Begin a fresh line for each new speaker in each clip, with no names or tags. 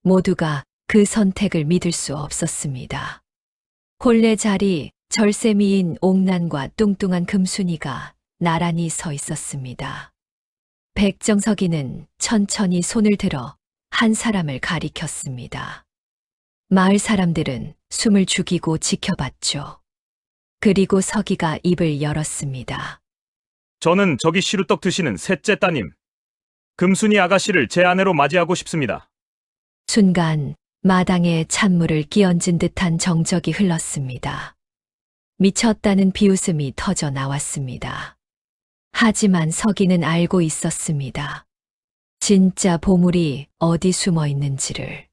모두가 그 선택을 믿을 수 없었습니다. 혼례자리 절세미인 옥난과 뚱뚱한 금순이가 나란히 서 있었습니다. 백정석이는 천천히 손을 들어 한 사람을 가리켰습니다. 마을 사람들은 숨을 죽이고 지켜봤죠. 그리고 서기가 입을 열었습니다.
저는 저기 시루떡 드시는 셋째 따님, 금순이 아가씨를 제 아내로 맞이하고 싶습니다.
순간 마당에 찬물을 끼얹은 듯한 정적이 흘렀습니다. 미쳤다는 비웃음이 터져 나왔습니다. 하지만 서기는 알고 있었습니다. 진짜 보물이 어디 숨어 있는지를.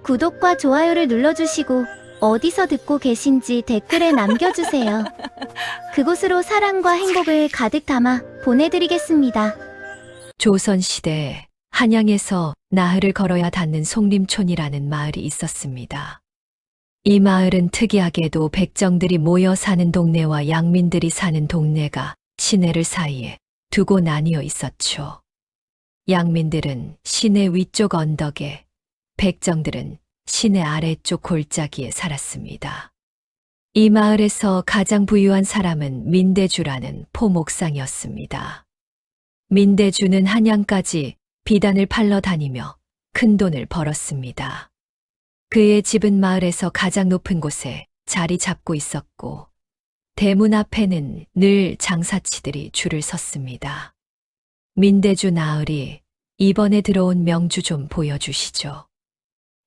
구독과 좋아요를 눌러주시고 어디서 듣고 계신지 댓글에 남겨주세요. 그곳으로 사랑과 행복을 가득 담아 보내드리겠습니다.
조선시대 한양에서 나흘을 걸어야 닿는 송림촌이라는 마을이 있었습니다. 이 마을은 특이하게도 백정들이 모여 사는 동네와 양민들이 사는 동네가 시내를 사이에 두고 나뉘어 있었죠. 양민들은 시내 위쪽 언덕에, 백정들은 시내 아래쪽 골짜기에 살았습니다. 이 마을에서 가장 부유한 사람은 민대주라는 포목상이었습니다. 민대주는 한양까지 비단을 팔러 다니며 큰 돈을 벌었습니다. 그의 집은 마을에서 가장 높은 곳에 자리 잡고 있었고, 대문 앞에는 늘 장사치들이 줄을 섰습니다. 민대주 나으리, 이번에 들어온 명주 좀 보여주시죠.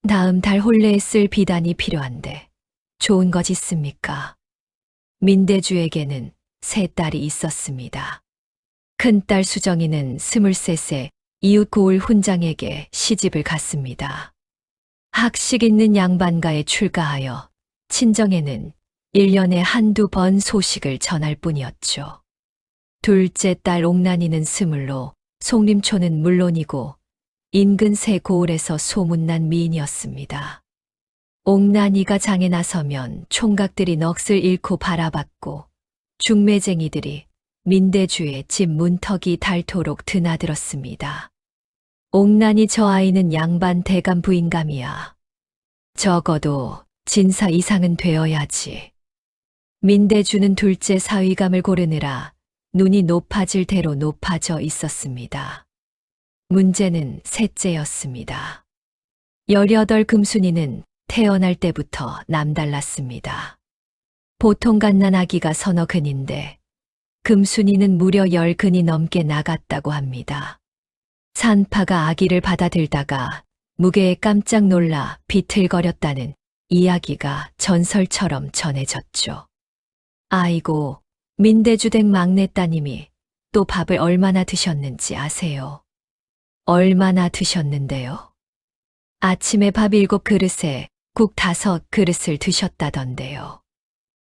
다음 달 혼례에 쓸 비단이 필요한데 좋은 것 있습니까? 민대주에게는 세 딸이 있었습니다. 큰딸 수정이는 23세 이웃 고을 훈장에게 시집을 갔습니다. 학식 있는 양반가에 출가하여 친정에는 1년에 한두 번 소식을 전할 뿐이었죠. 둘째 딸 옥난이는 20로 송림초는 물론이고 인근 새 고을에서 소문난 미인이었습니다. 옥난이가 장에 나서면 총각들이 넋을 잃고 바라봤고 중매쟁이들이 민대주의 집 문턱이 닳도록 드나들었습니다. 옥난이 저 아이는 양반 대감 부인감이야. 적어도 진사 이상은 되어야지. 민대주는 둘째 사위감을 고르느라 눈이 높아질 대로 높아져 있었습니다. 문제는 셋째였습니다. 18 금순이는 태어날 때부터 남달랐습니다. 보통 갓난아기가 서너 근인데 금순이는 무려 10근이 넘게 나갔다고 합니다. 산파가 아기를 받아들다가 무게에 깜짝 놀라 비틀거렸다는 이야기가 전설처럼 전해졌죠. 아이고, 민대주댁 막내 따님이 또 밥을 얼마나 드셨는지 아세요? 얼마나 드셨는데요? 아침에 밥 7그릇에 국 5그릇을 드셨다던데요.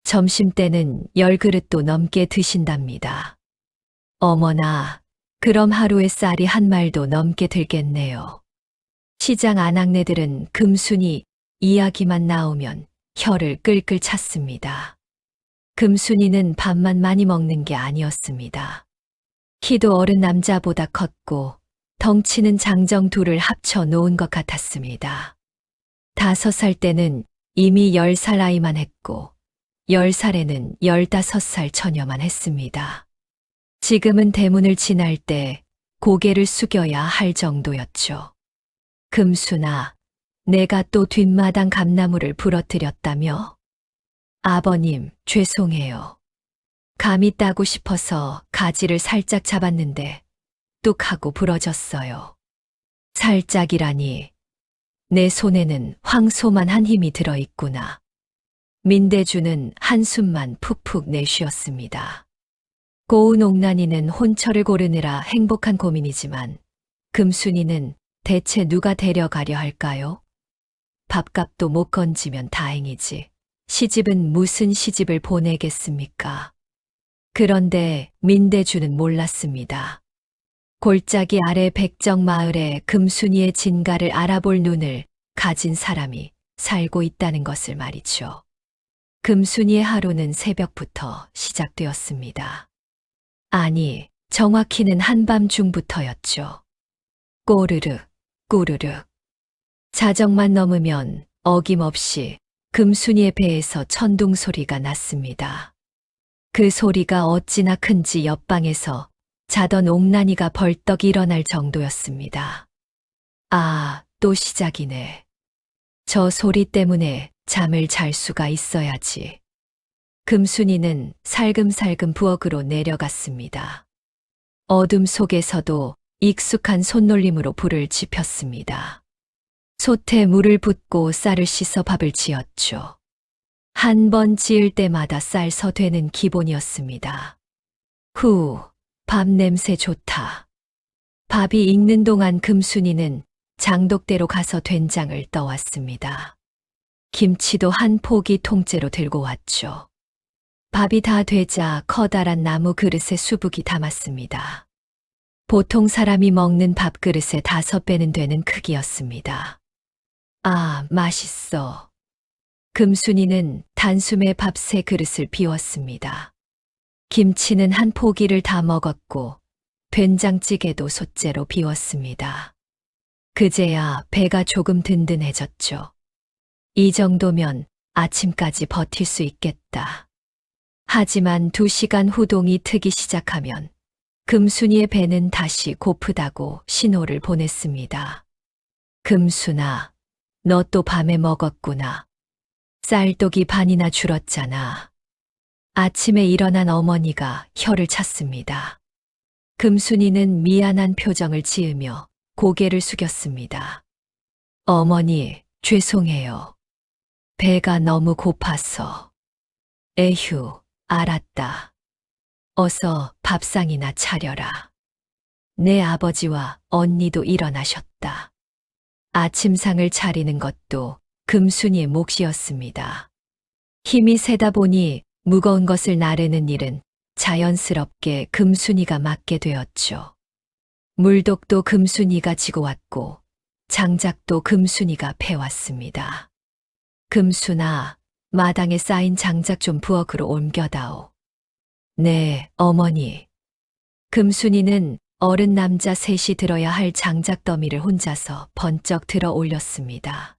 점심때는 10그릇도 넘게 드신답니다. 어머나, 그럼 하루에 쌀이 한 말도 넘게 들겠네요. 시장 아낙네들은 금순이 이야기만 나오면 혀를 끌끌 찼습니다. 금순이는 밥만 많이 먹는 게 아니었습니다. 키도 어른 남자보다 컸고 덩치는 장정 둘을 합쳐 놓은 것 같았습니다. 5살 때는 이미 10살 아이만 했고 10살에는 15살 처녀만 했습니다. 지금은 대문을 지날 때 고개를 숙여야 할 정도였죠. 금순아, 내가 또 뒷마당 감나무를 부러뜨렸다며? 아버님, 죄송해요. 감이 따고 싶어서 가지를 살짝 잡았는데 뚝 하고 부러졌어요. 살짝이라니, 내 손에는 황소만한 힘이 들어있구나. 민대주는 한숨만 푹푹 내쉬었습니다. 고운 옥난이는 혼처를 고르느라 행복한 고민이지만 금순이는 대체 누가 데려가려 할까요? 밥값도 못 건지면 다행이지. 시집은 무슨 시집을 보내겠습니까? 그런데 민대주는 몰랐습니다. 골짜기 아래 백정마을에 금순이의 진가를 알아볼 눈을 가진 사람이 살고 있다는 것을 말이죠. 금순이의 하루는 새벽부터 시작되었습니다. 아니, 정확히는 한밤중부터였죠. 꼬르륵, 꾸르륵. 자정만 넘으면 어김없이 금순이의 배에서 천둥 소리가 났습니다. 그 소리가 어찌나 큰지 옆방에서 자던 옥난이가 벌떡 일어날 정도였습니다. 아, 또 시작이네. 저 소리 때문에 잠을 잘 수가 있어야지. 금순이는 살금살금 부엌으로 내려갔습니다. 어둠 속에서도 익숙한 손놀림으로 불을 지폈습니다. 솥에 물을 붓고 쌀을 씻어 밥을 지었죠. 한 번 지을 때마다 쌀서 되는 기본이었습니다. 후, 밥 냄새 좋다. 밥이 익는 동안 금순이는 장독대로 가서 된장을 떠왔습니다. 김치도 한 포기 통째로 들고 왔죠. 밥이 다 되자 커다란 나무 그릇에 수북이 담았습니다. 보통 사람이 먹는 밥그릇의 5배는 되는 크기였습니다. 아, 맛있어. 금순이는 단숨에 밥 3그릇을 비웠습니다. 김치는 한 포기를 다 먹었고 된장찌개도 솥째로 비웠습니다. 그제야 배가 조금 든든해졌죠. 이 정도면 아침까지 버틸 수 있겠다. 하지만 2시간 후 동이 트기 시작하면 금순이의 배는 다시 고프다고 신호를 보냈습니다. 금순아, 너 또 밤에 먹었구나. 쌀독이 반이나 줄었잖아. 아침에 일어난 어머니가 혀를 찼습니다. 금순이는 미안한 표정을 지으며 고개를 숙였습니다. 어머니, 죄송해요. 배가 너무 고파서. 에휴, 알았다. 어서 밥상이나 차려라. 내 아버지와 언니도 일어나셨다. 아침상을 차리는 것도 금순이의 몫이었습니다. 힘이 세다 보니 무거운 것을 나르는 일은 자연스럽게 금순이가 맡게 되었죠. 물독도 금순이가 지고 왔고 장작도 금순이가 패왔습니다. 금순아, 마당에 쌓인 장작 좀 부엌으로 옮겨다오. 네, 어머니. 금순이는 어른 남자 셋이 들어야 할 장작 더미를 혼자서 번쩍 들어 올렸습니다.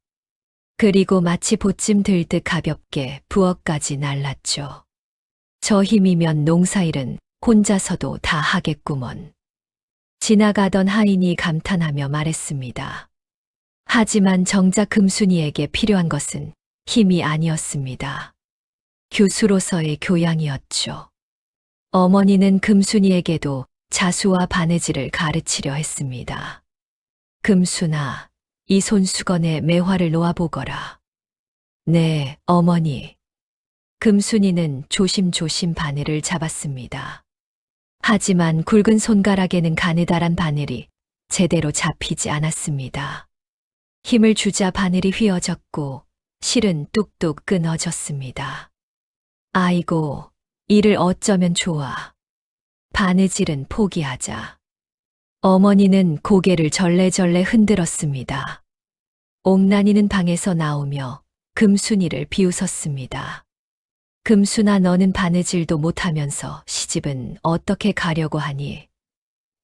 그리고 마치 보찜 들듯 가볍게 부엌까지 날랐죠. 저 힘이면 농사일은 혼자서도 다 하겠구먼. 지나가던 하인이 감탄하며 말했습니다. 하지만 정작 금순이에게 필요한 것은 힘이 아니었습니다. 교수로서의 교양이었죠. 어머니는 금순이에게도 자수와 바느질을 가르치려 했습니다. 금순아, 이 손수건에 매화를 놓아보거라. 네, 어머니. 금순이는 조심조심 바늘을 잡았습니다. 하지만 굵은 손가락에는 가느다란 바늘이 제대로 잡히지 않았습니다. 힘을 주자 바늘이 휘어졌고 실은 뚝뚝 끊어졌습니다. 아이고, 이를 어쩌면 좋아. 바느질은 포기하자. 어머니는 고개를 절레절레 흔들었습니다. 옥난이는 방에서 나오며 금순이를 비웃었습니다. 금순아, 너는 바느질도 못하면서 시집은 어떻게 가려고 하니?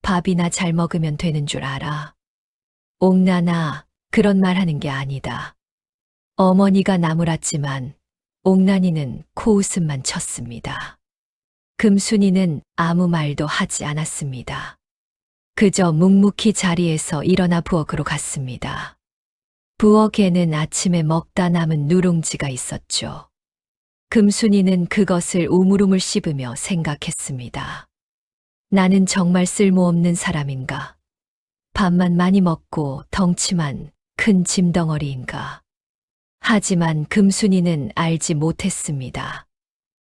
밥이나 잘 먹으면 되는 줄 알아. 옥난아, 그런 말 하는 게 아니다. 어머니가 나무랐지만 옥난이는 코웃음만 쳤습니다. 금순이는 아무 말도 하지 않았습니다. 그저 묵묵히 자리에서 일어나 부엌으로 갔습니다. 부엌에는 아침에 먹다 남은 누룽지가 있었죠. 금순이는 그것을 우물우물 씹으며 생각했습니다. 나는 정말 쓸모없는 사람인가? 밥만 많이 먹고 덩치만 큰 짐덩어리인가? 하지만 금순이는 알지 못했습니다.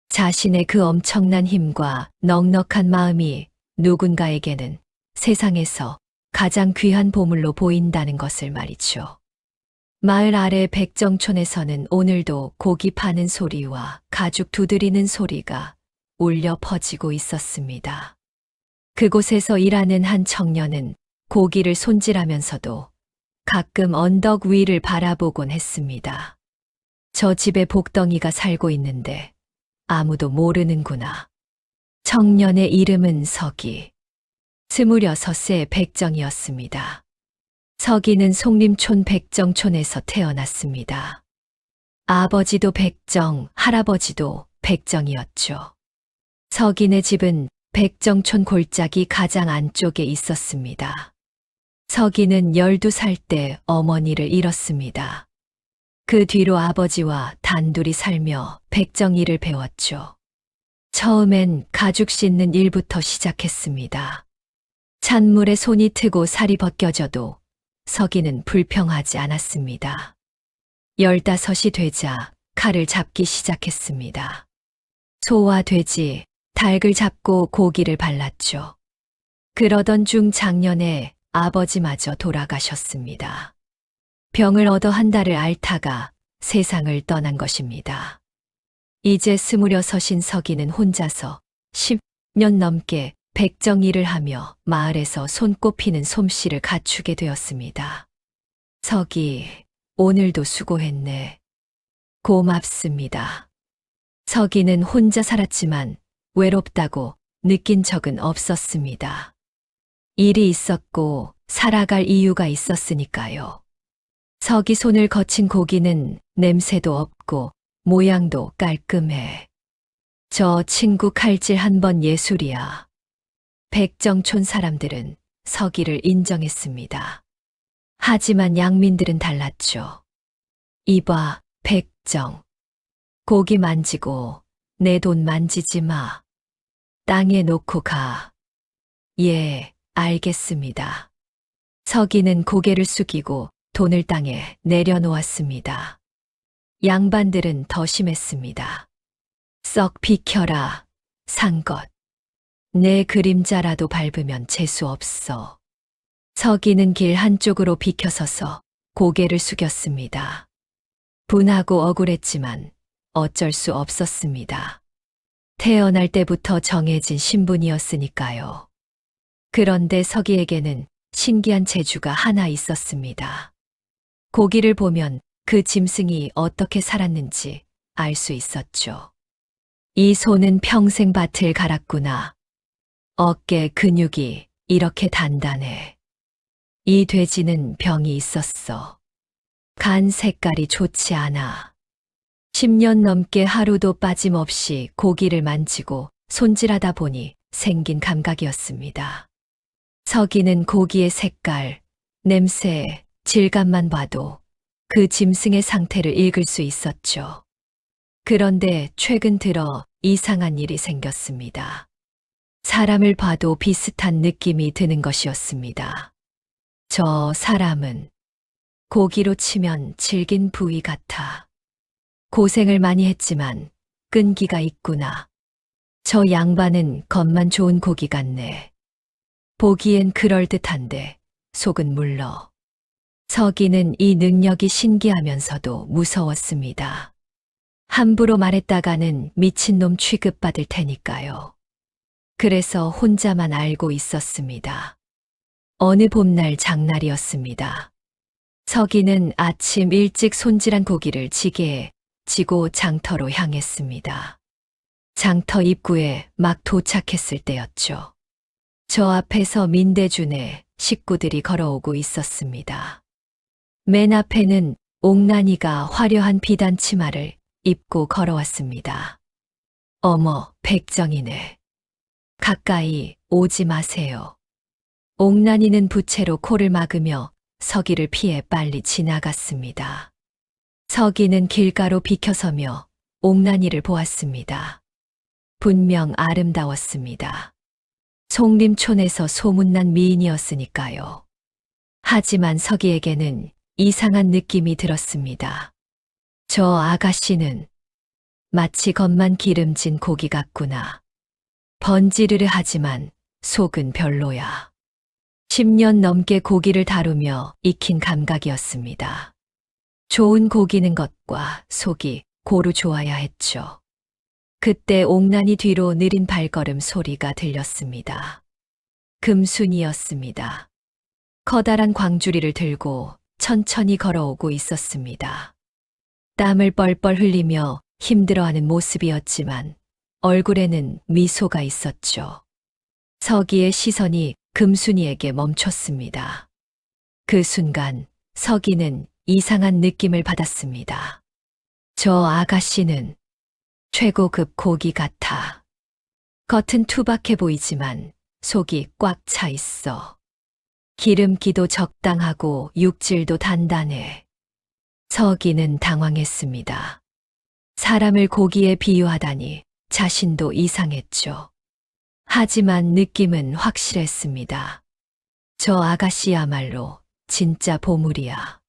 자신의 그 엄청난 힘과 넉넉한 마음이 누군가에게는 세상에서 가장 귀한 보물로 보인다는 것을 말이죠. 마을 아래 백정촌에서는 오늘도 고기 파는 소리와 가죽 두드리는 소리가 울려 퍼지고 있었습니다. 그곳에서 일하는 한 청년은 고기를 손질하면서도 가끔 언덕 위를 바라보곤 했습니다. 저 집에 복덩이가 살고 있는데 아무도 모르는구나. 청년의 이름은 서기. 26세 백정이었습니다. 서기는 송림촌 백정촌에서 태어났습니다. 아버지도 백정, 할아버지도 백정이었죠. 서기네 집은 백정촌 골짜기 가장 안쪽에 있었습니다. 서기는 12살 때 어머니를 잃었습니다. 그 뒤로 아버지와 단둘이 살며 백정일을 배웠죠. 처음엔 가죽 씻는 일부터 시작했습니다. 찬물에 손이 트고 살이 벗겨져도 서기는 불평하지 않았습니다. 15이 되자 칼을 잡기 시작했습니다. 소와 돼지, 닭을 잡고 고기를 발랐죠. 그러던 중 작년에 아버지마저 돌아가셨습니다. 병을 얻어 한 달을 앓다가 세상을 떠난 것입니다. 이제 26인 서기는 혼자서 10년 넘게 백정일을 하며 마을에서 손꼽히는 솜씨를 갖추게 되었습니다. 서기, 오늘도 수고했네. 고맙습니다. 서기는 혼자 살았지만 외롭다고 느낀 적은 없었습니다. 일이 있었고 살아갈 이유가 있었으니까요. 서기 손을 거친 고기는 냄새도 없고 모양도 깔끔해. 저 친구 칼질 한 번 예술이야. 백정촌 사람들은 서기를 인정했습니다. 하지만 양민들은 달랐죠. 이봐, 백정. 고기 만지고 내 돈 만지지 마. 땅에 놓고 가. 예, 알겠습니다. 서기는 고개를 숙이고 돈을 땅에 내려놓았습니다. 양반들은 더 심했습니다. 썩 비켜라, 상것. 내 그림자라도 밟으면 재수 없어. 서기는 길 한쪽으로 비켜서서 고개를 숙였습니다. 분하고 억울했지만 어쩔 수 없었습니다. 태어날 때부터 정해진 신분이었으니까요. 그런데 서기에게는 신기한 재주가 하나 있었습니다. 고기를 보면 그 짐승이 어떻게 살았는지 알 수 있었죠. 이 소는 평생 밭을 갈았구나. 어깨 근육이 이렇게 단단해. 이 돼지는 병이 있었어. 간 색깔이 좋지 않아. 10년 넘게 하루도 빠짐없이 고기를 만지고 손질하다 보니 생긴 감각이었습니다. 서기는 고기의 색깔, 냄새, 질감만 봐도 그 짐승의 상태를 읽을 수 있었죠. 그런데 최근 들어 이상한 일이 생겼습니다. 사람을 봐도 비슷한 느낌이 드는 것이었습니다. 저 사람은 고기로 치면 질긴 부위 같아. 고생을 많이 했지만 끈기가 있구나. 저 양반은 겉만 좋은 고기 같네. 보기엔 그럴듯한데 속은 물러. 서기는 이 능력이 신기하면서도 무서웠습니다. 함부로 말했다가는 미친놈 취급받을 테니까요. 그래서 혼자만 알고 있었습니다. 어느 봄날 장날이었습니다. 서기는 아침 일찍 손질한 고기를 지게에 지고 장터로 향했습니다. 장터 입구에 막 도착했을 때였죠. 저 앞에서 민대준의 식구들이 걸어오고 있었습니다. 맨 앞에는 옥난이가 화려한 비단 치마를 입고 걸어왔습니다. 어머, 백정이네. 가까이 오지 마세요. 옥난이는 부채로 코를 막으며 서기를 피해 빨리 지나갔습니다. 서기는 길가로 비켜서며 옥난이를 보았습니다. 분명 아름다웠습니다. 송림촌에서 소문난 미인이었으니까요. 하지만 서기에게는 이상한 느낌이 들었습니다. 저 아가씨는 마치 겉만 기름진 고기 같구나. 번지르르 하지만 속은 별로야. 10년 넘게 고기를 다루며 익힌 감각이었습니다. 좋은 고기는 겉과 속이 고루 좋아야 했죠. 그때 옥난이 뒤로 느린 발걸음 소리가 들렸습니다. 금순이었습니다. 커다란 광주리를 들고 천천히 걸어오고 있었습니다. 땀을 뻘뻘 흘리며 힘들어하는 모습이었지만 얼굴에는 미소가 있었죠. 서기의 시선이 금순이에게 멈췄습니다. 그 순간 서기는 이상한 느낌을 받았습니다. 저 아가씨는 최고급 고기 같아. 겉은 투박해 보이지만 속이 꽉 차 있어. 기름기도 적당하고 육질도 단단해. 서기는 당황했습니다. 사람을 고기에 비유하다니 자신도 이상했죠. 하지만 느낌은 확실했습니다. 저 아가씨야말로 진짜 보물이야.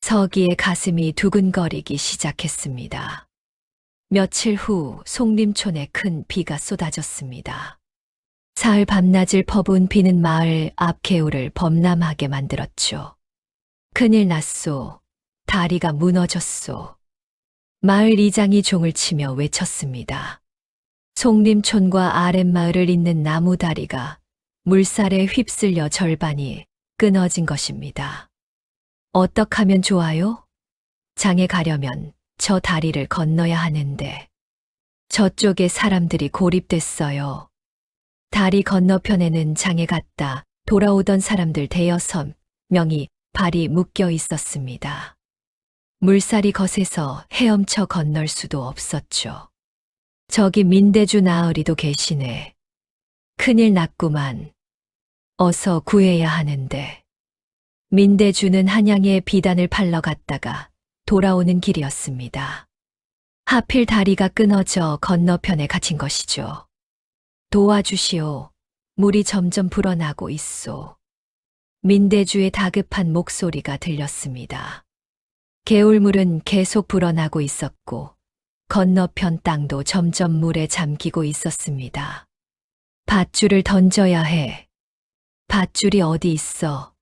서기의 가슴이 두근거리기 시작했습니다. 며칠 후 송림촌에 큰 비가 쏟아졌습니다. 사흘 밤낮을 퍼부은 비는 마을 앞 개울을 범람하게 만들었죠. 큰일 났소. 다리가 무너졌소. 마을 이장이 종을 치며 외쳤습니다. 송림촌과 아랫마을을 잇는 나무 다리가 물살에 휩쓸려 절반이 끊어진 것입니다. 어떡하면 좋아요? 장에 가려면 저 다리를 건너야 하는데 저쪽에 사람들이 고립됐어요. 다리 건너편에는 장에 갔다 돌아오던 사람들 대여섯 명이 발이 묶여 있었습니다. 물살이 거세서 헤엄쳐 건널 수도 없었죠. 저기 민대주 나으리도 계시네. 큰일 났구만. 어서 구해야 하는데. 민대주는 한양에 비단을 팔러 갔다가 돌아오는 길이었습니다. 하필 다리가 끊어져 건너편에 갇힌 것이죠. 도와주시오. 물이 점점 불어나고 있소. 민대주의 다급한 목소리가 들렸습니다. 개울물은 계속 불어나고 있었고 건너편 땅도 점점 물에 잠기고 있었습니다. 밧줄을 던져야 해. 밧줄이 어디 있어?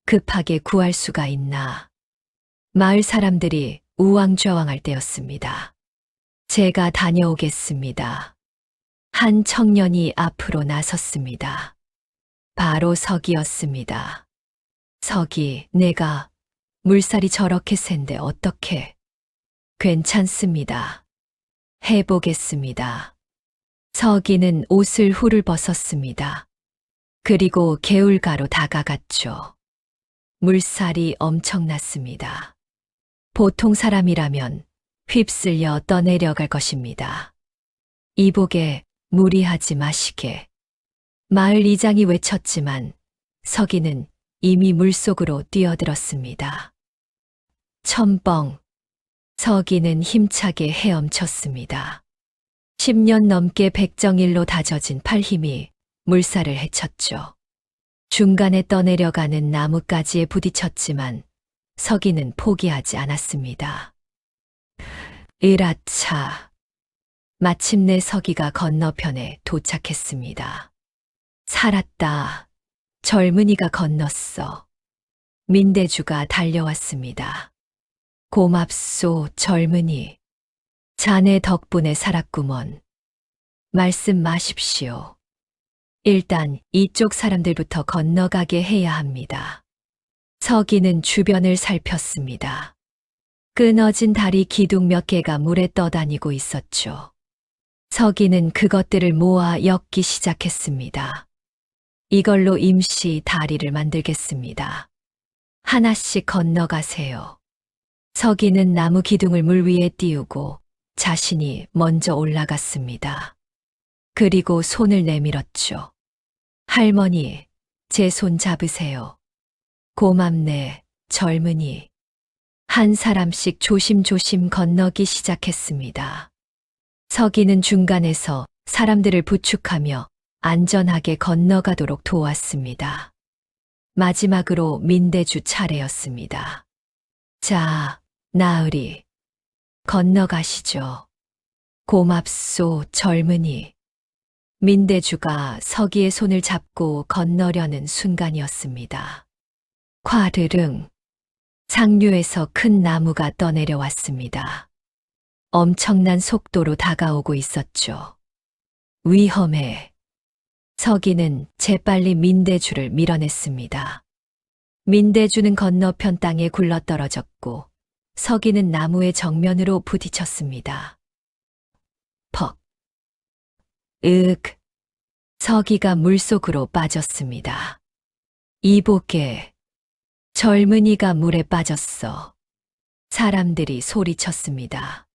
급하게 구할 수가 있나? 마을 사람들이 우왕좌왕할 때였습니다. 제가 다녀오겠습니다. 한 청년이 앞으로 나섰습니다. 바로 서기였습니다. 서기, 내가 물살이 저렇게 센데 어떻게? 괜찮습니다. 해보겠습니다. 서기는 옷을 훌을 벗었습니다. 그리고 개울가로 다가갔죠. 물살이 엄청났습니다. 보통 사람이라면 휩쓸려 떠내려갈 것입니다. 이복에 무리하지 마시게. 마을 이장이 외쳤지만 서기는 이미 물속으로 뛰어들었습니다. 첨벙. 서기는 힘차게 헤엄쳤습니다. 10년 넘게 백정일로 다져진 팔힘이 물살을 헤쳤죠. 중간에 떠내려가는 나뭇가지에 부딪혔지만 서기는 포기하지 않았습니다. 으라차. 마침내 서기가 건너편에 도착했습니다. 살았다. 젊은이가 건넜어. 민대주가 달려왔습니다. 고맙소, 젊은이. 자네 덕분에 살았구먼. 말씀 마십시오. 일단 이쪽 사람들부터 건너가게 해야 합니다. 서기는 주변을 살폈습니다. 끊어진 다리 기둥 몇 개가 물에 떠다니고 있었죠. 서기는 그것들을 모아 엮기 시작했습니다. 이걸로 임시 다리를 만들겠습니다. 하나씩 건너가세요. 서기는 나무 기둥을 물 위에 띄우고 자신이 먼저 올라갔습니다. 그리고 손을 내밀었죠. 할머니, 제 손 잡으세요. 고맙네, 젊은이. 한 사람씩 조심조심 건너기 시작했습니다. 서기는 중간에서 사람들을 부축하며 안전하게 건너가도록 도왔습니다. 마지막으로 민대주 차례였습니다. 자, 나으리. 건너가시죠. 고맙소, 젊은이. 민대주가 서기의 손을 잡고 건너려는 순간이었습니다. 콰르릉. 상류에서 큰 나무가 떠내려왔습니다. 엄청난 속도로 다가오고 있었죠. 위험해. 서기는 재빨리 민대주를 밀어냈습니다. 민대주는 건너편 땅에 굴러떨어졌고 서기는 나무의 정면으로 부딪혔습니다. 퍽. 서기가 물속으로 빠졌습니다. 이복에 젊은이가 물에 빠졌어. 사람들이 소리쳤습니다.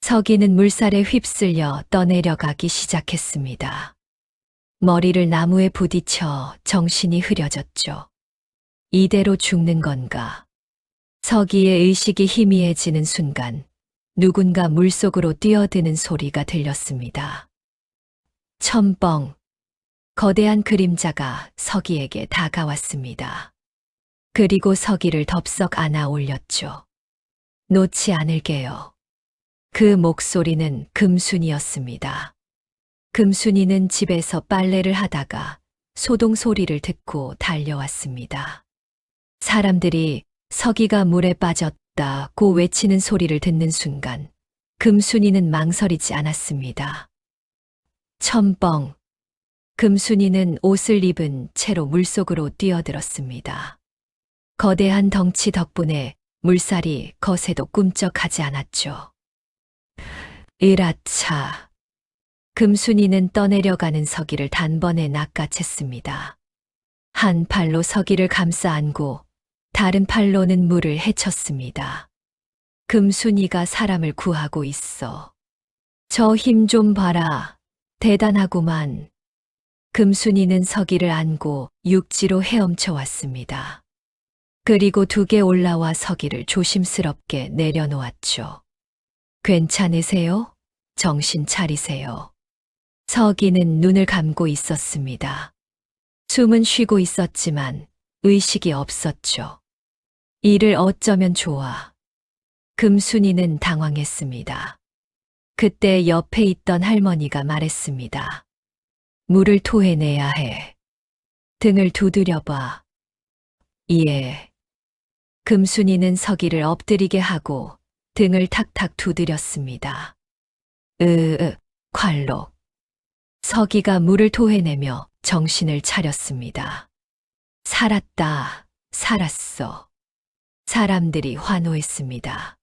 서기는 물살에 휩쓸려 떠내려가기 시작했습니다. 머리를 나무에 부딪혀 정신이 흐려졌죠. 이대로 죽는 건가? 서기의 의식이 희미해지는 순간 누군가 물속으로 뛰어드는 소리가 들렸습니다. 첨벙. 거대한 그림자가 서기에게 다가왔습니다. 그리고 서기를 덥석 안아 올렸죠. 놓지 않을게요. 그 목소리는 금순이었습니다. 금순이는 집에서 빨래를 하다가 소동 소리를 듣고 달려왔습니다. 사람들이 서기가 물에 빠졌다고 외치는 소리를 듣는 순간 금순이는 망설이지 않았습니다. 첨벙. 금순이는 옷을 입은 채로 물속으로 뛰어들었습니다. 거대한 덩치 덕분에 물살이 거세도 꿈쩍하지 않았죠. 으라차. 금순이는 떠내려가는 서기를 단번에 낚아챘습니다. 한 팔로 서기를 감싸 안고 다른 팔로는 물을 헤쳤습니다. 금순이가 사람을 구하고 있어. 저 힘 좀 봐라. 대단하구만. 금순이는 서기를 안고 육지로 헤엄쳐 왔습니다. 그리고 둑에 올라와 서기를 조심스럽게 내려놓았죠. 괜찮으세요? 정신 차리세요. 서기는 눈을 감고 있었습니다. 숨은 쉬고 있었지만 의식이 없었죠. 이를 어쩌면 좋아. 금순이는 당황했습니다. 그때 옆에 있던 할머니가 말했습니다. 물을 토해내야 해. 등을 두드려봐. 예. 금순이는 서기를 엎드리게 하고 등을 탁탁 두드렸습니다. 콸록. 서기가 물을 토해내며 정신을 차렸습니다. 살았다, 살았어. 사람들이 환호했습니다.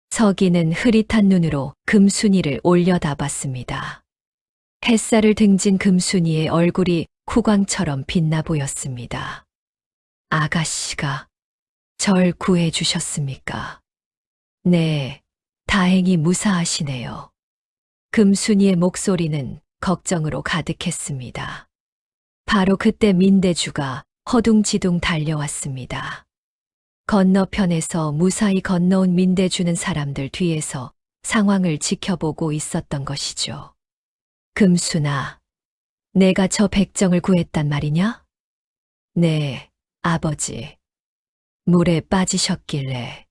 서기는 흐릿한 눈으로 금순이를 올려다봤습니다. 햇살을 등진 금순이의 얼굴이 쿠광처럼 빛나 보였습니다. 아가씨가 절 구해주셨습니까? 네, 다행히 무사하시네요. 금순이의 목소리는 걱정으로 가득했습니다. 바로 그때 민대주가 허둥지둥 달려왔습니다. 건너편에서 무사히 건너온 민대주는 사람들 뒤에서 상황을 지켜보고 있었던 것이죠. 금순아, 내가 저 백정을 구했단 말이냐? 네, 아버지. 물에 빠지셨길래.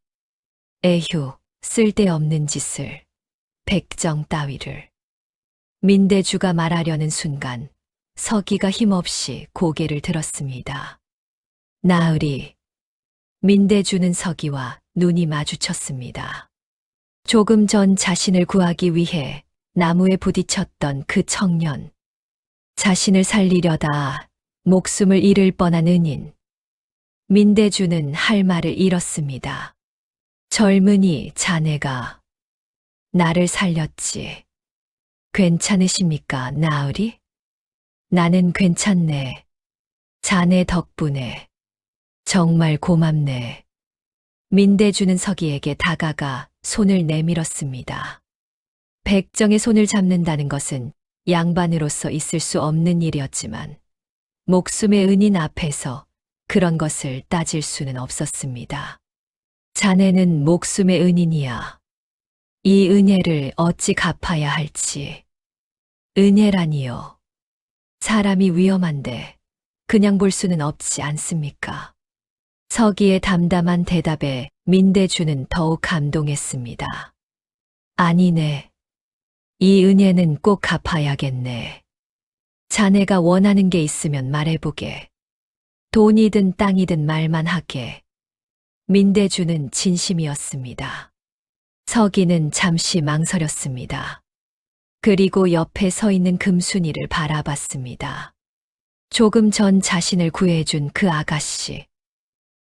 에휴, 쓸데없는 짓을. 백정 따위를. 민대주가 말하려는 순간 서기가 힘없이 고개를 들었습니다. 나으리. 민대주는 서기와 눈이 마주쳤습니다. 조금 전 자신을 구하기 위해 나무에 부딪혔던 그 청년. 자신을 살리려다 목숨을 잃을 뻔한 은인. 민대주는 할 말을 잃었습니다. 젊은이 자네가 나를 살렸지. 괜찮으십니까, 나으리? 나는 괜찮네. 자네 덕분에. 정말 고맙네. 민대주는 서기에게 다가가 손을 내밀었습니다. 백정의 손을 잡는다는 것은 양반으로서 있을 수 없는 일이었지만 목숨의 은인 앞에서 그런 것을 따질 수는 없었습니다. 자네는 목숨의 은인이야. 이 은혜를 어찌 갚아야 할지. 은혜라니요. 사람이 위험한데 그냥 볼 수는 없지 않습니까? 서기의 담담한 대답에 민대주는 더욱 감동했습니다. 아니네. 이 은혜는 꼭 갚아야겠네. 자네가 원하는 게 있으면 말해보게. 돈이든 땅이든 말만 하게. 민대주는 진심이었습니다. 서기는 잠시 망설였습니다. 그리고 옆에 서 있는 금순이를 바라봤습니다. 조금 전 자신을 구해준 그 아가씨.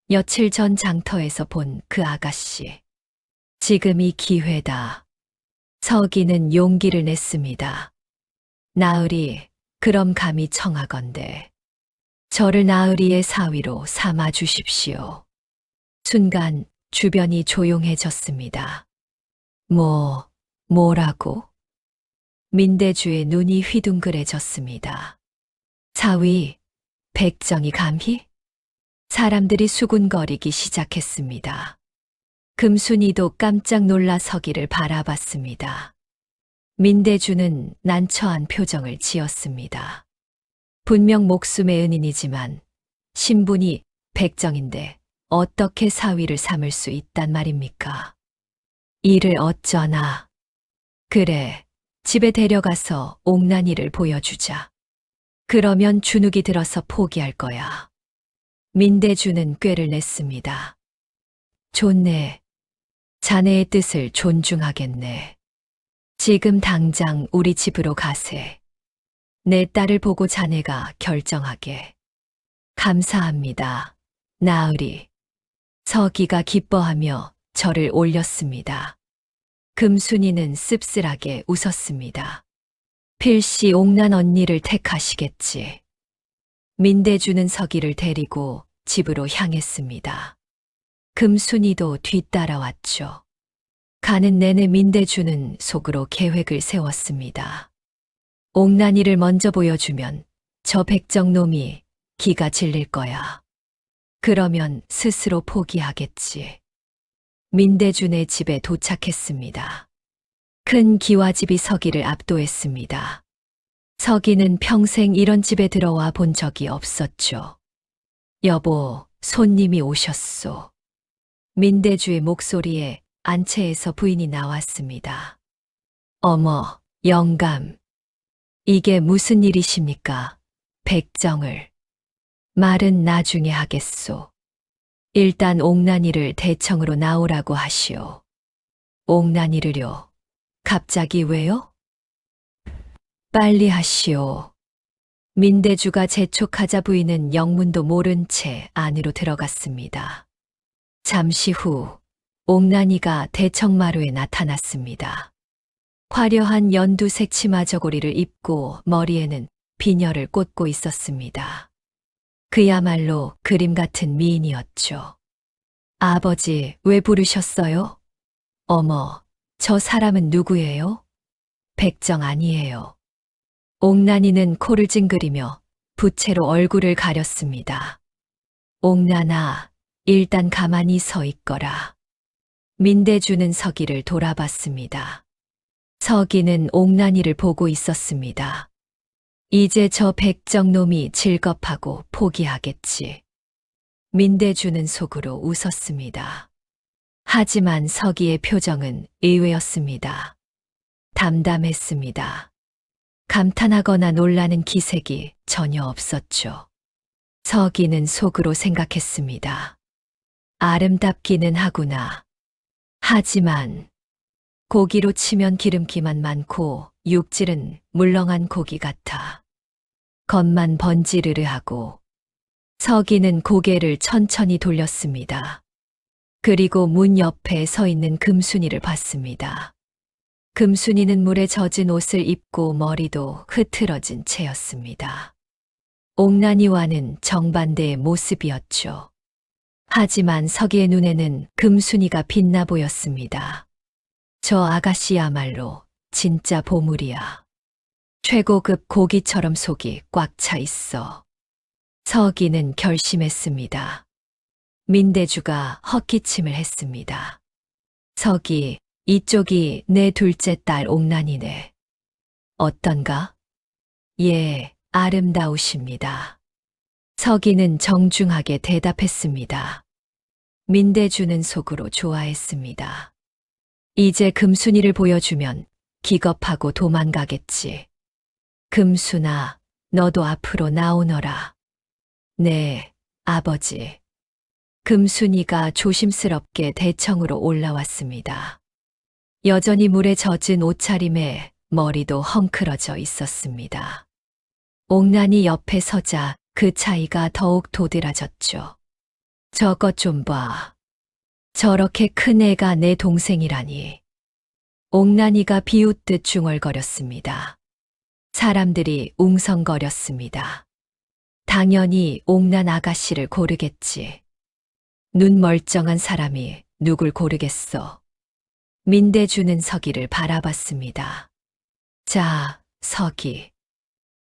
며칠 전 장터에서 본 그 아가씨. 지금이 기회다. 서기는 용기를 냈습니다. 나으리, 그럼 감히 청하건대. 저를 나으리의 사위로 삼아 주십시오. 순간 주변이 조용해졌습니다. 뭐라고? 민대주의 눈이 휘둥그레졌습니다. 사위, 백정이 감히? 사람들이 수군거리기 시작했습니다. 금순이도 깜짝 놀라 서기를 바라봤습니다. 민대주는 난처한 표정을 지었습니다. 분명 목숨의 은인이지만 신분이 백정인데 어떻게 사위를 삼을 수 있단 말입니까? 이를 어쩌나. 그래, 집에 데려가서 옥난이를 보여주자. 그러면 주눅이 들어서 포기할 거야. 민대주는 꾀를 냈습니다. 좋네. 자네의 뜻을 존중하겠네. 지금 당장 우리 집으로 가세. 내 딸을 보고 자네가 결정하게. 감사합니다. 나으리. 서기가 기뻐하며 절을 올렸습니다. 금순이는 씁쓸하게 웃었습니다. 필시 옥난 언니를 택하시겠지. 민대주는 서기를 데리고 집으로 향했습니다. 금순이도 뒤따라왔죠. 가는 내내 민대주는 속으로 계획을 세웠습니다. 옥난이를 먼저 보여주면 저 백정놈이 기가 질릴 거야. 그러면 스스로 포기하겠지. 민대준의 집에 도착했습니다. 큰 기와집이 서기를 압도했습니다. 서기는 평생 이런 집에 들어와 본 적이 없었죠. 여보, 손님이 오셨소. 민대주의 목소리에 안채에서 부인이 나왔습니다. 어머, 영감. 이게 무슨 일이십니까? 백정을. 말은 나중에 하겠소. 일단 옥난이를 대청으로 나오라고 하시오. 옥난이를요? 갑자기 왜요? 빨리 하시오. 민대주가 재촉하자 부인은 영문도 모른 채 안으로 들어갔습니다. 잠시 후 옥난이가 대청마루에 나타났습니다. 화려한 연두색 치마 저고리를 입고 머리에는 비녀를 꽂고 있었습니다. 그야말로 그림 같은 미인이었죠. 아버지, 왜 부르셨어요? 어머, 저 사람은 누구예요? 백정 아니에요. 옥난이는 코를 찡그리며 부채로 얼굴을 가렸습니다. 옥난아, 일단 가만히 서 있거라. 민대주는 서기를 돌아봤습니다. 서기는 옥난이를 보고 있었습니다. 이제 저 백정놈이 질겁하고 포기하겠지. 민대주는 속으로 웃었습니다. 하지만 서기의 표정은 의외였습니다. 담담했습니다. 감탄하거나 놀라는 기색이 전혀 없었죠. 서기는 속으로 생각했습니다. 아름답기는 하구나. 하지만 고기로 치면 기름기만 많고 육질은 물렁한 고기 같아. 겉만 번지르르하고. 서기는 고개를 천천히 돌렸습니다. 그리고 문 옆에 서 있는 금순이를 봤습니다. 금순이는 물에 젖은 옷을 입고 머리도 흐트러진 채였습니다. 옥난이와는 정반대의 모습이었죠. 하지만 서기의 눈에는 금순이가 빛나 보였습니다. 저 아가씨야말로 진짜 보물이야. 최고급 고기처럼 속이 꽉 차 있어. 서기는 결심했습니다. 민대주가 헛기침을 했습니다. 서기, 이쪽이 내 둘째 딸 옥난이네. 어떤가? 예, 아름다우십니다. 서기는 정중하게 대답했습니다. 민대주는 속으로 좋아했습니다. 이제 금순이를 보여주면 기겁하고 도망가겠지. 금순아, 너도 앞으로 나오너라. 네, 아버지. 금순이가 조심스럽게 대청으로 올라왔습니다. 여전히 물에 젖은 옷차림에 머리도 헝클어져 있었습니다. 옥난이 옆에 서자 그 차이가 더욱 도드라졌죠. 저것 좀 봐. 저렇게 큰 애가 내 동생이라니. 옥난이가 비웃듯 중얼거렸습니다. 사람들이 웅성거렸습니다. 당연히 옥난 아가씨를 고르겠지. 눈 멀쩡한 사람이 누굴 고르겠어. 민대주는 서기를 바라봤습니다. 자, 서기.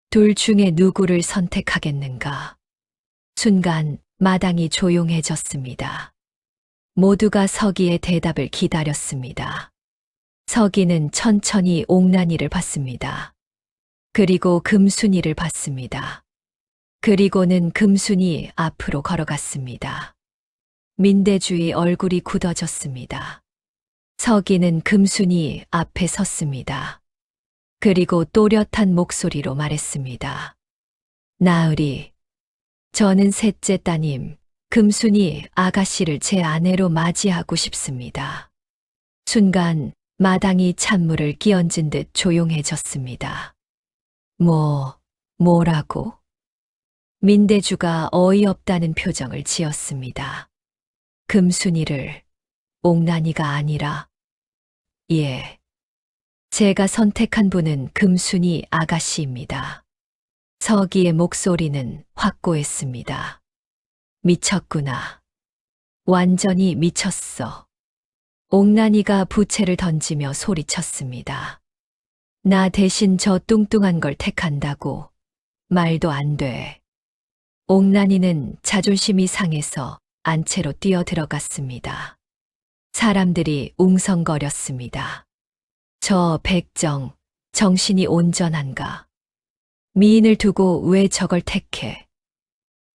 둘 중에 누구를 선택하겠는가? 순간 마당이 조용해졌습니다. 모두가 서기의 대답을 기다렸습니다. 서기는 천천히 옥난이를 봤습니다. 그리고 금순이를 봤습니다. 그리고는 금순이 앞으로 걸어갔습니다. 민대주의 얼굴이 굳어졌습니다. 서기는 금순이 앞에 섰습니다. 그리고 또렷한 목소리로 말했습니다. 나으리, 저는 셋째 따님, 금순이 아가씨를 제 아내로 맞이하고 싶습니다. 순간 마당이 찬물을 끼얹은 듯 조용해졌습니다. 뭐라고? 민대주가 어이없다는 표정을 지었습니다. 금순이를 옥난이가 아니라, 예. 제가 선택한 분은 금순이 아가씨입니다. 서기의 목소리는 확고했습니다. 미쳤구나. 완전히 미쳤어. 옥난이가 부채를 던지며 소리쳤습니다. 나 대신 저 뚱뚱한 걸 택한다고. 말도 안 돼. 옥난이는 자존심이 상해서 안채로 뛰어들어갔습니다. 사람들이 웅성거렸습니다. 저 백정, 정신이 온전한가? 미인을 두고 왜 저걸 택해?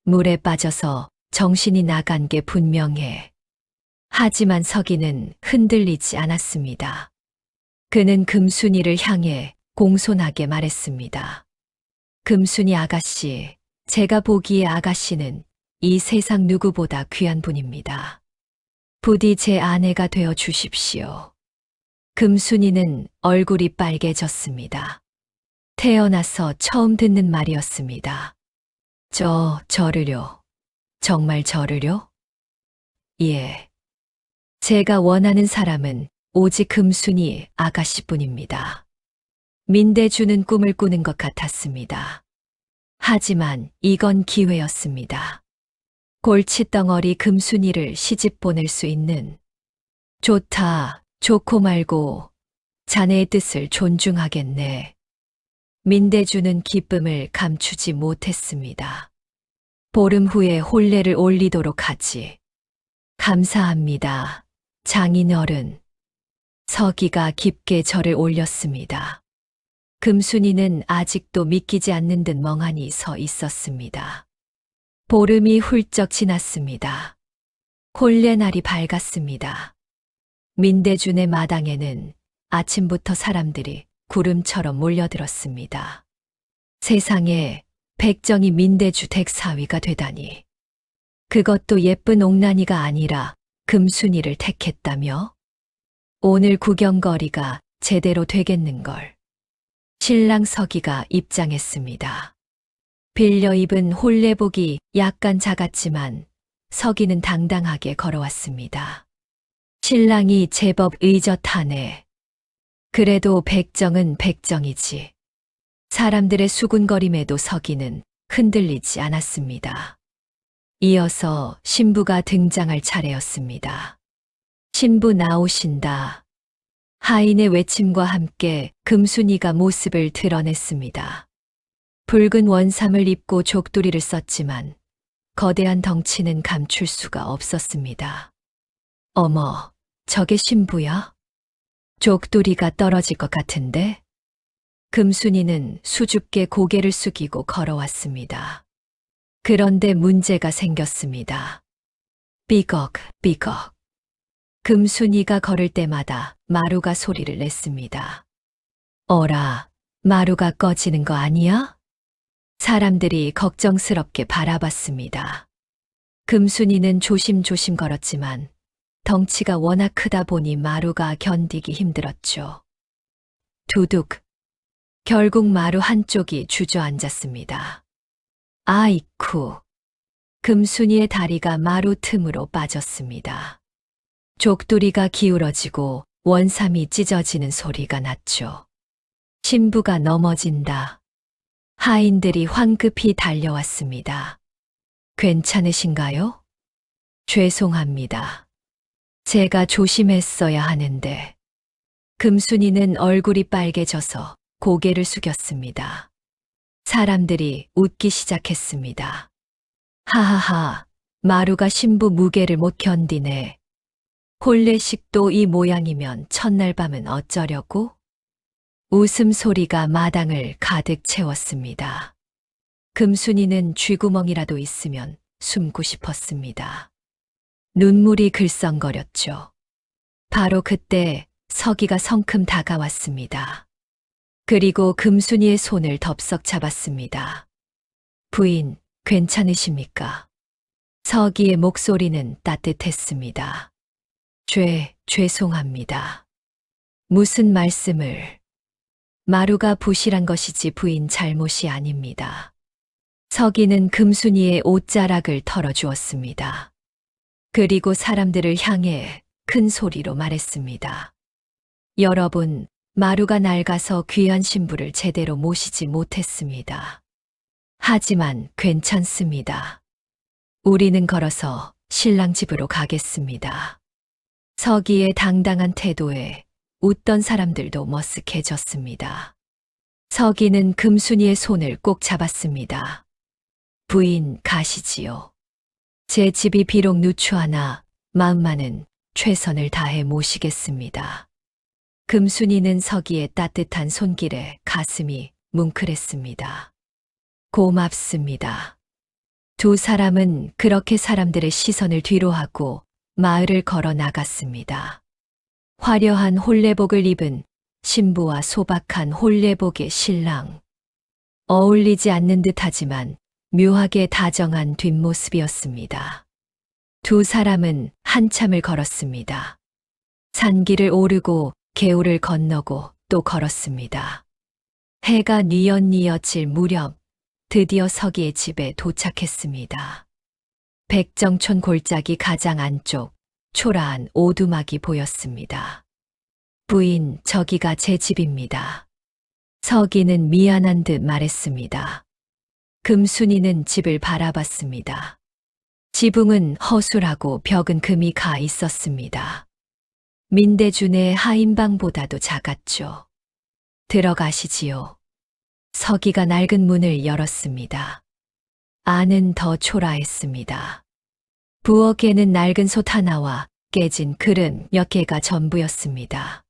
물에 빠져서 정신이 나간 게 분명해. 하지만 서기는 흔들리지 않았습니다. 그는 금순이를 향해 공손하게 말했습니다. 금순이 아가씨, 제가 보기에 아가씨는 이 세상 누구보다 귀한 분입니다. 부디 제 아내가 되어 주십시오. 금순이는 얼굴이 빨개졌습니다. 태어나서 처음 듣는 말이었습니다. 저를요? 정말 저를요? 예. 제가 원하는 사람은 오직 금순이 아가씨뿐입니다. 민대주는 꿈을 꾸는 것 같았습니다. 하지만 이건 기회였습니다. 골칫덩어리 금순이를 시집 보낼 수 있는. 좋다, 좋고 말고 자네의 뜻을 존중하겠네. 민대주는 기쁨을 감추지 못했습니다. 보름 후에 혼례를 올리도록 하지. 감사합니다, 장인어른. 서기가 깊게 절을 올렸습니다. 금순이는 아직도 믿기지 않는 듯 멍하니 서 있었습니다. 보름이 훌쩍 지났습니다. 혼례날이 밝았습니다. 민대준의 마당에는 아침부터 사람들이 구름처럼 몰려들었습니다. 세상에 백정이 민대주 댁사위가 되다니. 그것도 예쁜 옥난이가 아니라 금순이를 택했다며? 오늘 구경거리가 제대로 되겠는걸. 신랑 서기가 입장했습니다. 빌려 입은 혼례복이 약간 작았지만 서기는 당당하게 걸어왔습니다. 신랑이 제법 의젓하네. 그래도 백정은 백정이지. 사람들의 수군거림에도 서기는 흔들리지 않았습니다. 이어서 신부가 등장할 차례였습니다. 신부 나오신다. 하인의 외침과 함께 금순이가 모습을 드러냈습니다. 붉은 원삼을 입고 족두리를 썼지만 거대한 덩치는 감출 수가 없었습니다. 어머, 저게 신부야? 족두리가 떨어질 것 같은데? 금순이는 수줍게 고개를 숙이고 걸어왔습니다. 그런데 문제가 생겼습니다. 삐걱, 삐걱. 금순이가 걸을 때마다 마루가 소리를 냈습니다. 어라, 마루가 꺼지는 거 아니야? 사람들이 걱정스럽게 바라봤습니다. 금순이는 조심조심 걸었지만 덩치가 워낙 크다 보니 마루가 견디기 힘들었죠. 두둑. 결국 마루 한쪽이 주저앉았습니다. 아이쿠. 금순이의 다리가 마루 틈으로 빠졌습니다. 족두리가 기울어지고 원삼이 찢어지는 소리가 났죠. 신부가 넘어진다. 하인들이 황급히 달려왔습니다. 괜찮으신가요? 죄송합니다. 제가 조심했어야 하는데. 금순이는 얼굴이 빨개져서 고개를 숙였습니다. 사람들이 웃기 시작했습니다. 하하하, 마루가 신부 무게를 못 견디네. 혼례식도 이 모양이면 첫날 밤은 어쩌려고? 웃음소리가 마당을 가득 채웠습니다. 금순이는 쥐구멍이라도 있으면 숨고 싶었습니다. 눈물이 글썽거렸죠. 바로 그때 서기가 성큼 다가왔습니다. 그리고 금순이의 손을 덥석 잡았습니다. 부인, 괜찮으십니까? 서기의 목소리는 따뜻했습니다. 죄송합니다. 무슨 말씀을? 마루가 부실한 것이지 부인 잘못이 아닙니다. 서기는 금순이의 옷자락을 털어주었습니다. 그리고 사람들을 향해 큰 소리로 말했습니다. 여러분, 마루가 낡아서 귀한 신부를 제대로 모시지 못했습니다. 하지만 괜찮습니다. 우리는 걸어서 신랑 집으로 가겠습니다. 서기의 당당한 태도에 웃던 사람들도 머쓱해졌습니다. 서기는 금순이의 손을 꼭 잡았습니다. 부인, 가시지요. 제 집이 비록 누추하나 마음만은 최선을 다해 모시겠습니다. 금순이는 서기의 따뜻한 손길에 가슴이 뭉클했습니다. 고맙습니다. 두 사람은 그렇게 사람들의 시선을 뒤로하고 마을을 걸어 나갔습니다. 화려한 혼례복을 입은 신부와 소박한 혼례복의 신랑. 어울리지 않는 듯하지만 묘하게 다정한 뒷모습이었습니다. 두 사람은 한참을 걸었습니다. 산길을 오르고 개울을 건너고 또 걸었습니다. 해가 뉘엿뉘엿 질 무렵 드디어 서기의 집에 도착했습니다. 백정촌 골짜기 가장 안쪽 초라한 오두막이 보였습니다. 부인, 저기가 제 집입니다. 서기는 미안한 듯 말했습니다. 금순이는 집을 바라봤습니다. 지붕은 허술하고 벽은 금이 가 있었습니다. 민대준의 하인방보다도 작았죠. 들어가시지요. 서기가 낡은 문을 열었습니다. 안은 더 초라했습니다. 부엌에는 낡은 솥 하나와 깨진 그릇 몇 개가 전부였습니다.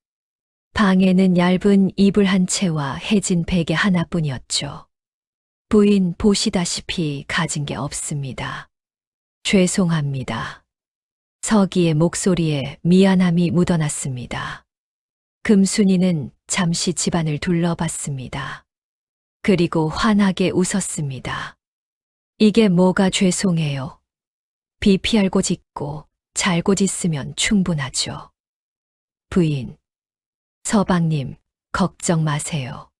방에는 얇은 이불 한 채와 해진 베개 하나뿐이었죠. 부인, 보시다시피 가진 게 없습니다. 죄송합니다. 서기의 목소리에 미안함이 묻어났습니다. 금순이는 잠시 집안을 둘러봤습니다. 그리고 환하게 웃었습니다. 이게 뭐가 죄송해요. 비 알고 짓고 잘고 짓으면 충분하죠. 부인, 서방님, 걱정 마세요.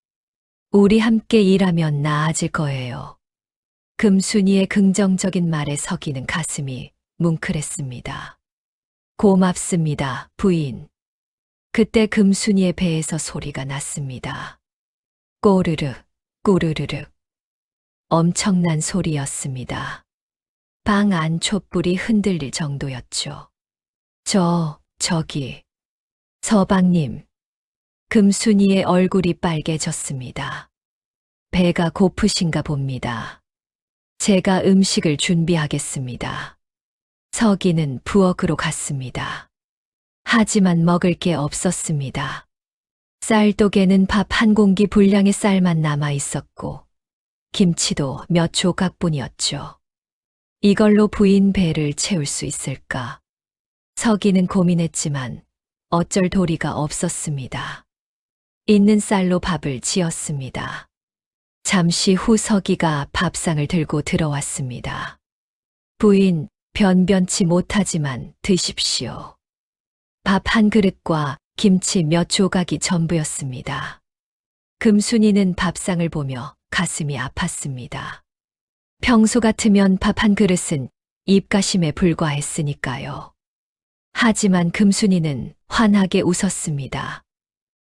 우리 함께 일하면 나아질 거예요. 금순이의 긍정적인 말에 서기는 가슴이 뭉클했습니다. 고맙습니다, 부인. 그때 금순이의 배에서 소리가 났습니다. 꼬르르, 꾸르르르. 엄청난 소리였습니다. 방 안 촛불이 흔들릴 정도였죠. 저기. 서방님. 금순이의 얼굴이 빨개졌습니다. 배가 고프신가 봅니다. 제가 음식을 준비하겠습니다. 서기는 부엌으로 갔습니다. 하지만 먹을 게 없었습니다. 쌀독에는 밥 한 공기 분량의 쌀만 남아 있었고 김치도 몇 조각뿐이었죠. 이걸로 부인 배를 채울 수 있을까? 서기는 고민했지만 어쩔 도리가 없었습니다. 있는 쌀로 밥을 지었습니다. 잠시 후 서기가 밥상을 들고 들어왔습니다. 부인, 변변치 못하지만 드십시오. 밥 한 그릇과 김치 몇 조각이 전부였습니다. 금순이는 밥상을 보며 가슴이 아팠습니다. 평소 같으면 밥 한 그릇은 입가심에 불과했으니까요. 하지만 금순이는 환하게 웃었습니다.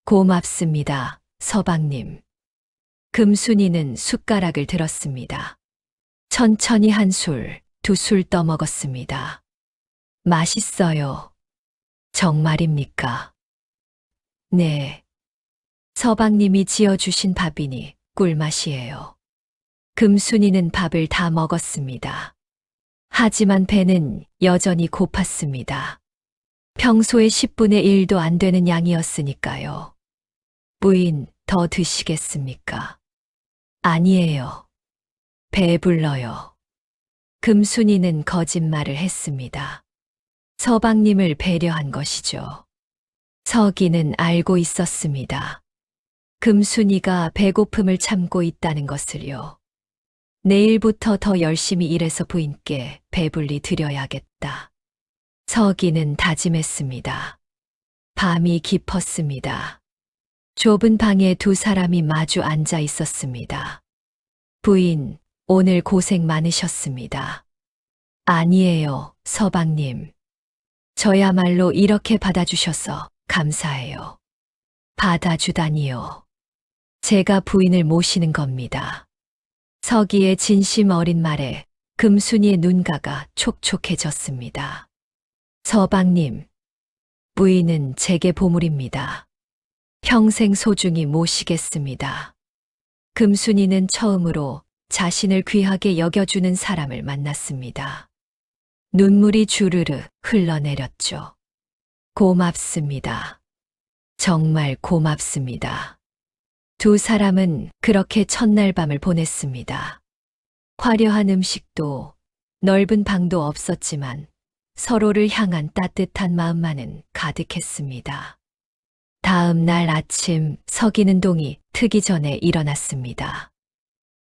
고맙습니다, 서방님. 금순이는 숟가락을 들었습니다. 천천히 한 술, 두 술 떠먹었습니다. 맛있어요. 정말입니까? 네. 서방님이 지어주신 밥이니 꿀맛이에요. 금순이는 밥을 다 먹었습니다. 하지만 배는 여전히 고팠습니다. 평소의 10분의 1도 안 되는 양이었으니까요. 부인, 더 드시겠습니까? 아니에요. 배불러요. 금순이는 거짓말을 했습니다. 서방님을 배려한 것이죠. 서기는 알고 있었습니다. 금순이가 배고픔을 참고 있다는 것을요. 내일부터 더 열심히 일해서 부인께 배불리 드려야겠다. 서기는 다짐했습니다. 밤이 깊었습니다. 좁은 방에 두 사람이 마주 앉아 있었습니다. 부인, 오늘 고생 많으셨습니다. 아니에요, 서방님. 저야말로 이렇게 받아주셔서 감사해요. 받아주다니요. 제가 부인을 모시는 겁니다. 서기의 진심 어린 말에 금순이의 눈가가 촉촉해졌습니다. 서방님, 부인은 제게 보물입니다. 평생 소중히 모시겠습니다. 금순이는 처음으로 자신을 귀하게 여겨주는 사람을 만났습니다. 눈물이 주르르 흘러내렸죠. 고맙습니다. 정말 고맙습니다. 두 사람은 그렇게 첫날 밤을 보냈습니다. 화려한 음식도 넓은 방도 없었지만 서로를 향한 따뜻한 마음만은 가득했습니다. 다음 날 아침 서기는 동이 트기 전에 일어났습니다.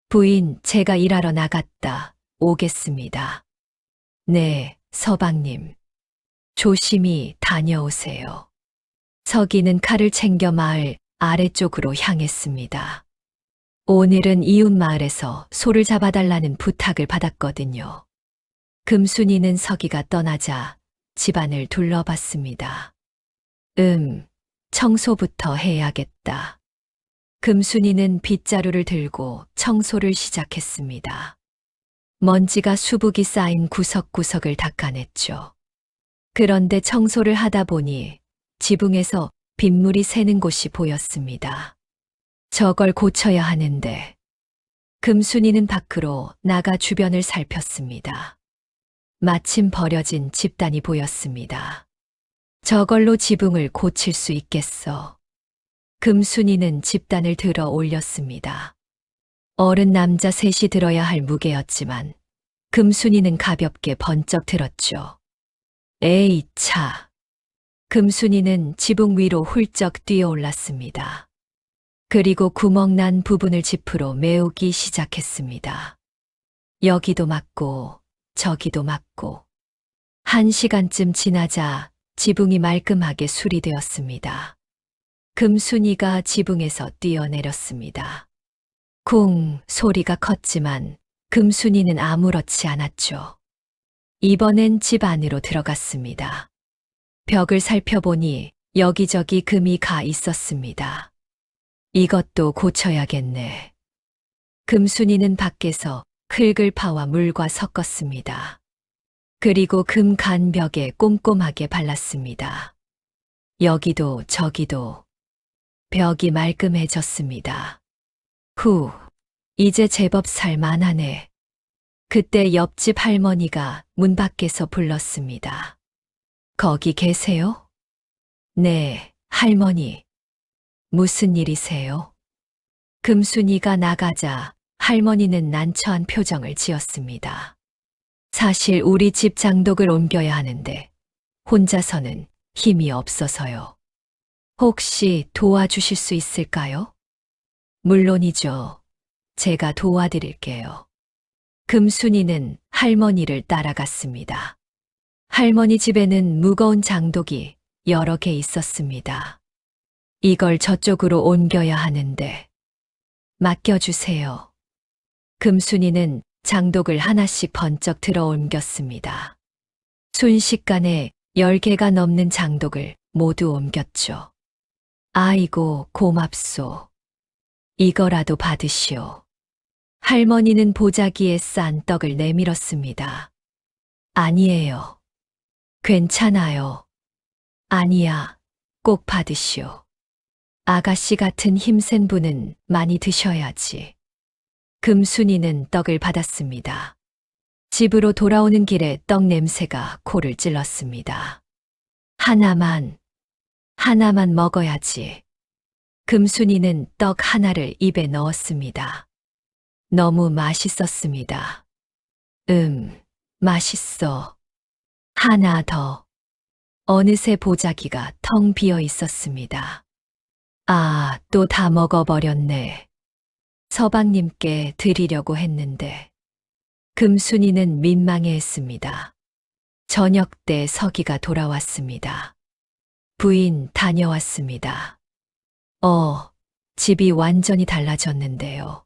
부인, 제가 일하러 나갔다 오겠습니다. 네, 서방님. 조심히 다녀오세요. 서기는 칼을 챙겨 마을 아래쪽으로 향했습니다. 오늘은 이웃 마을에서 소를 잡아달라는 부탁을 받았거든요. 금순이는 서기가 떠나자 집안을 둘러봤습니다. 청소부터 해야겠다. 금순이는 빗자루를 들고 청소를 시작했습니다. 먼지가 수북이 쌓인 구석구석을 닦아냈죠. 그런데 청소를 하다 보니 지붕에서 빗물이 새는 곳이 보였습니다. 저걸 고쳐야 하는데. 금순이는 밖으로 나가 주변을 살폈습니다. 마침 버려진 집단이 보였습니다. 저걸로 지붕을 고칠 수 있겠어. 금순이는 집단을 들어 올렸습니다. 어른 남자 셋이 들어야 할 무게였지만 금순이는 가볍게 번쩍 들었죠. 에이 차. 금순이는 지붕 위로 훌쩍 뛰어 올랐습니다. 그리고 구멍난 부분을 지프로 메우기 시작했습니다. 여기도 맞고 저기도 맞고. 1시간쯤 지나자 지붕이 말끔하게 수리되었습니다. 금순이가 지붕에서 뛰어내렸습니다. 쿵 소리가 컸지만 금순이는 아무렇지 않았죠. 이번엔 집 안으로 들어갔습니다. 벽을 살펴보니 여기저기 금이 가 있었습니다. 이것도 고쳐야겠네. 금순이는 밖에서 흙을 파와 물과 섞었습니다. 그리고 금 간 벽에 꼼꼼하게 발랐습니다. 여기도 저기도. 벽이 말끔해졌습니다. 후, 이제 제법 살만하네. 그때 옆집 할머니가 문 밖에서 불렀습니다. 거기 계세요? 네, 할머니. 무슨 일이세요? 금순이가 나가자 할머니는 난처한 표정을 지었습니다. 사실 우리 집 장독을 옮겨야 하는데 혼자서는 힘이 없어서요. 혹시 도와주실 수 있을까요? 물론이죠. 제가 도와드릴게요. 금순이는 할머니를 따라갔습니다. 할머니 집에는 무거운 장독이 여러 개 있었습니다. 이걸 저쪽으로 옮겨야 하는데 맡겨주세요. 금순이는 장독을 하나씩 번쩍 들어 옮겼습니다. 순식간에 10개가 넘는 장독을 모두 옮겼죠. 아이고 고맙소. 이거라도 받으시오. 할머니는 보자기에 싼 떡을 내밀었습니다. 아니에요. 괜찮아요. 아니야, 꼭 받으시오. 아가씨 같은 힘센 분은 많이 드셔야지. 금순이는 떡을 받았습니다. 집으로 돌아오는 길에 떡 냄새가 코를 찔렀습니다. 하나만 먹어야지. 금순이는 떡 하나를 입에 넣었습니다. 너무 맛있었습니다. 맛있어. 하나 더. 어느새 보자기가 텅 비어 있었습니다. 아, 또 다 먹어버렸네. 서방님께 드리려고 했는데. 금순이는 민망해했습니다. 저녁 때 서기가 돌아왔습니다. 부인 다녀왔습니다. 집이 완전히 달라졌는데요.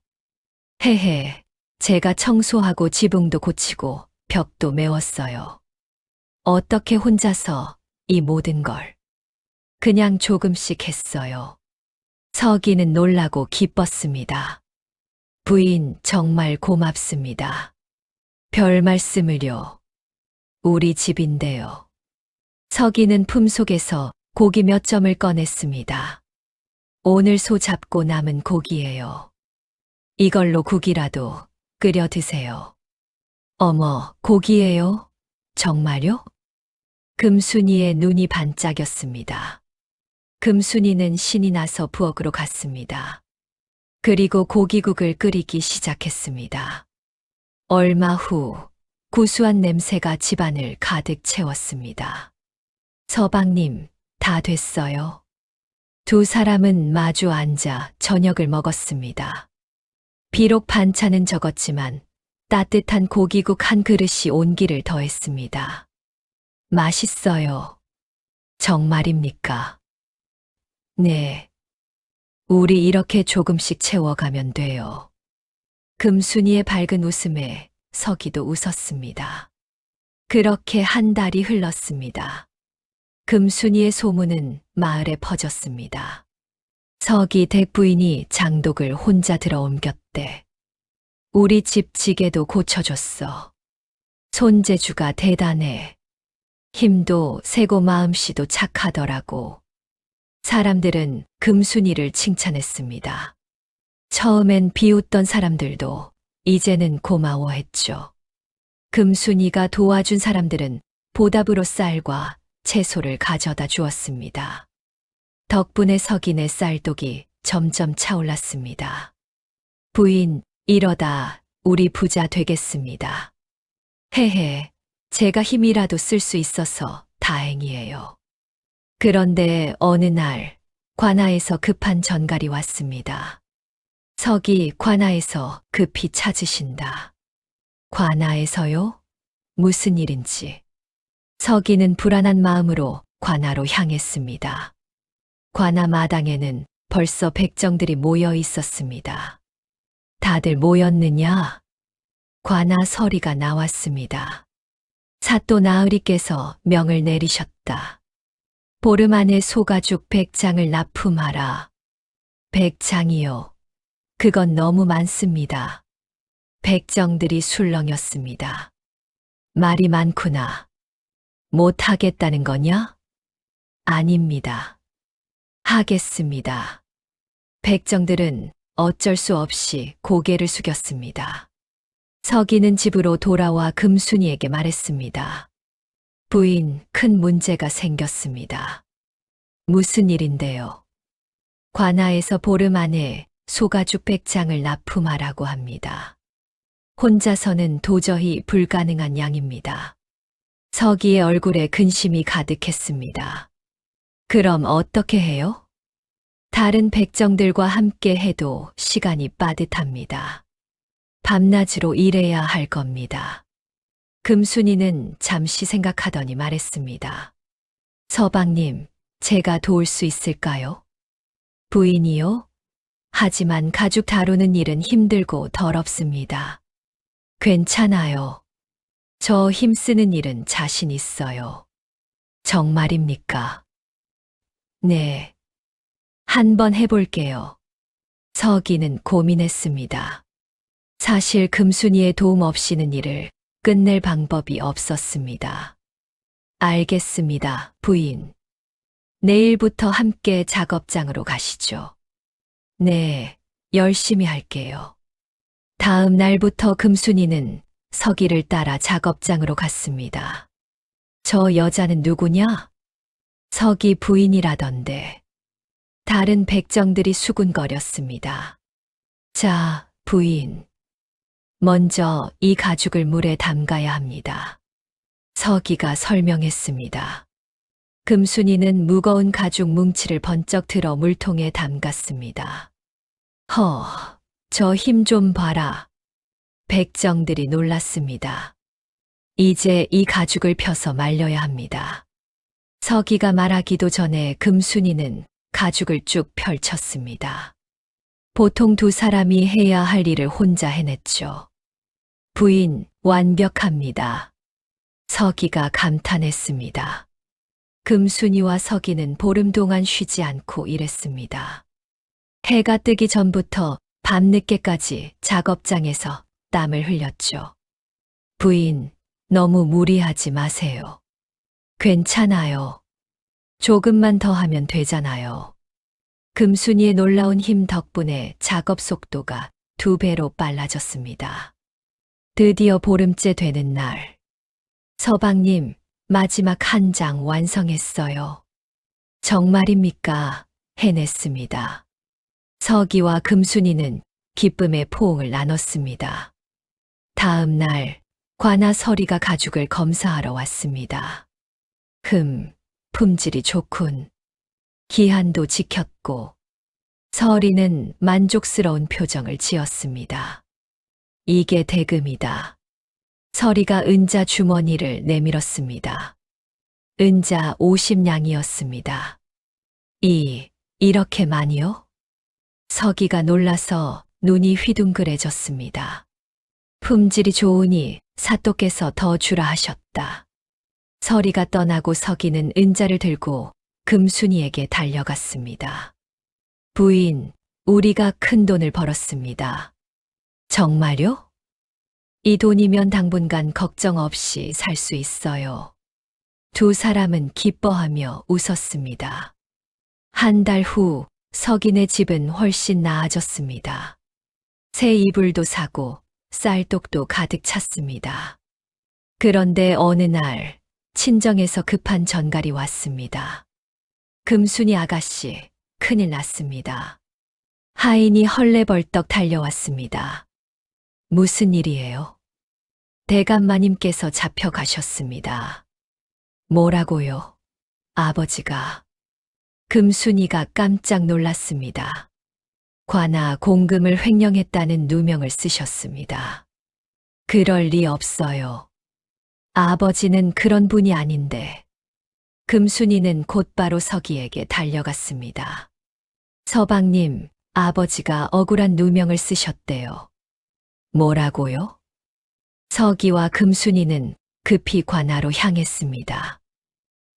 헤헤, 제가 청소하고 지붕도 고치고 벽도 메웠어요. 어떻게 혼자서 이 모든 걸 그냥 조금씩 했어요. 서기는 놀라고 기뻤습니다. 부인 정말 고맙습니다. 별 말씀을요. 우리 집인데요. 서기는 품속에서 고기 몇 점을 꺼냈습니다. 오늘 소 잡고 남은 고기예요. 이걸로 국이라도 끓여 드세요. 어머, 고기예요? 정말요? 금순이의 눈이 반짝였습니다. 금순이는 신이 나서 부엌으로 갔습니다. 그리고 고기국을 끓이기 시작했습니다. 얼마 후 구수한 냄새가 집안을 가득 채웠습니다. 서방님, 다 됐어요. 두 사람은 마주 앉아 저녁을 먹었습니다. 비록 반찬은 적었지만 따뜻한 고기국 한 그릇이 온기를 더했습니다. 맛있어요. 정말입니까? 네. 우리 이렇게 조금씩 채워가면 돼요. 금순이의 밝은 웃음에 서기도 웃었습니다. 그렇게 한 달이 흘렀습니다. 금순이의 소문은 마을에 퍼졌습니다. 서기 댁부인이 장독을 혼자 들어 옮겼대. 우리 집 지게도 고쳐줬어. 손재주가 대단해. 힘도 세고 마음씨도 착하더라고. 사람들은 금순이를 칭찬했습니다. 처음엔 비웃던 사람들도 이제는 고마워했죠. 금순이가 도와준 사람들은 보답으로 쌀과 채소를 가져다 주었습니다. 덕분에 서기네 쌀독이 점점 차올랐습니다. 부인, 이러다 우리 부자 되겠습니다. 헤헤, 제가 힘이라도 쓸 수 있어서 다행이에요. 그런데 어느 날 관아에서 급한 전갈이 왔습니다. 서기 관아에서 급히 찾으신다. 관아에서요? 무슨 일인지. 서기는 불안한 마음으로 관아로 향했습니다. 관아 마당에는 벌써 백정들이 모여 있었습니다. 다들 모였느냐? 관아 서리가 나왔습니다. 사또 나으리께서 명을 내리셨다. 보름 안에 소가죽 100장을 납품하라. 100장이요. 그건 너무 많습니다. 백정들이 술렁였습니다. 말이 많구나. 못하겠다는 거냐? 아닙니다. 하겠습니다. 백정들은 어쩔 수 없이 고개를 숙였습니다. 서기는 집으로 돌아와 금순이에게 말했습니다. 부인, 큰 문제가 생겼습니다. 무슨 일인데요? 관아에서 보름 안에 소가죽 100장을 납품하라고 합니다. 혼자서는 도저히 불가능한 양입니다. 서기의 얼굴에 근심이 가득했습니다. 그럼 어떻게 해요? 다른 백정들과 함께 해도 시간이 빠듯합니다. 밤낮으로 일해야 할 겁니다. 금순이는 잠시 생각하더니 말했습니다. 서방님, 제가 도울 수 있을까요? 부인이요? 하지만 가죽 다루는 일은 힘들고 더럽습니다. 괜찮아요. 저 힘쓰는 일은 자신 있어요. 정말입니까? 네. 한번 해볼게요. 서기는 고민했습니다. 사실 금순이의 도움 없이는 일을 끝낼 방법이 없었습니다. 알겠습니다, 부인. 내일부터 함께 작업장으로 가시죠. 네, 열심히 할게요. 다음 날부터 금순이는 서기를 따라 작업장으로 갔습니다. 저 여자는 누구냐? 서기 부인이라던데. 다른 백정들이 수군거렸습니다. 자, 부인. 먼저 이 가죽을 물에 담가야 합니다. 서기가 설명했습니다. 금순이는 무거운 가죽 뭉치를 번쩍 들어 물통에 담갔습니다. 저 힘 좀 봐라. 백정들이 놀랐습니다. 이제 이 가죽을 펴서 말려야 합니다. 서기가 말하기도 전에 금순이는 가죽을 쭉 펼쳤습니다. 보통 두 사람이 해야 할 일을 혼자 해냈죠. 부인, 완벽합니다. 서기가 감탄했습니다. 금순이와 서기는 보름 동안 쉬지 않고 일했습니다. 해가 뜨기 전부터 밤늦게까지 작업장에서 땀을 흘렸죠. 부인, 너무 무리하지 마세요. 괜찮아요. 조금만 더 하면 되잖아요. 금순이의 놀라운 힘 덕분에 작업 속도가 2배로 빨라졌습니다. 드디어 보름째 되는 날. 서방님, 마지막 한 장 완성했어요. 정말입니까? 해냈습니다. 서기와 금순이는 기쁨의 포옹을 나눴습니다. 다음 날, 관아 서리가 가죽을 검사하러 왔습니다. 품질이 좋군. 기한도 지켰고, 서리는 만족스러운 표정을 지었습니다. 이게 대금이다. 서리가 은자 주머니를 내밀었습니다. 은자 50냥이었습니다. 이렇게 많이요? 서기가 놀라서 눈이 휘둥그레졌습니다. 품질이 좋으니 사또께서 더 주라 하셨다. 서리가 떠나고 서기는 은자를 들고 금순이에게 달려갔습니다. 부인, 우리가 큰 돈을 벌었습니다. 정말요? 이 돈이면 당분간 걱정 없이 살 수 있어요. 두 사람은 기뻐하며 웃었습니다. 한 달 후 서기네 집은 훨씬 나아졌습니다. 새 이불도 사고 쌀독도 가득 찼습니다. 그런데 어느 날 친정에서 급한 전갈이 왔습니다. 금순이 아가씨, 큰일 났습니다. 하인이 헐레벌떡 달려왔습니다. 무슨 일이에요? 대감마님께서 잡혀가셨습니다. 뭐라고요? 아버지가. 금순이가 깜짝 놀랐습니다. 관아 공금을 횡령했다는 누명을 쓰셨습니다. 그럴 리 없어요. 아버지는 그런 분이 아닌데. 금순이는 곧바로 서기에게 달려갔습니다. 서방님, 아버지가 억울한 누명을 쓰셨대요. 뭐라고요? 서기와 금순이는 급히 관아로 향했습니다.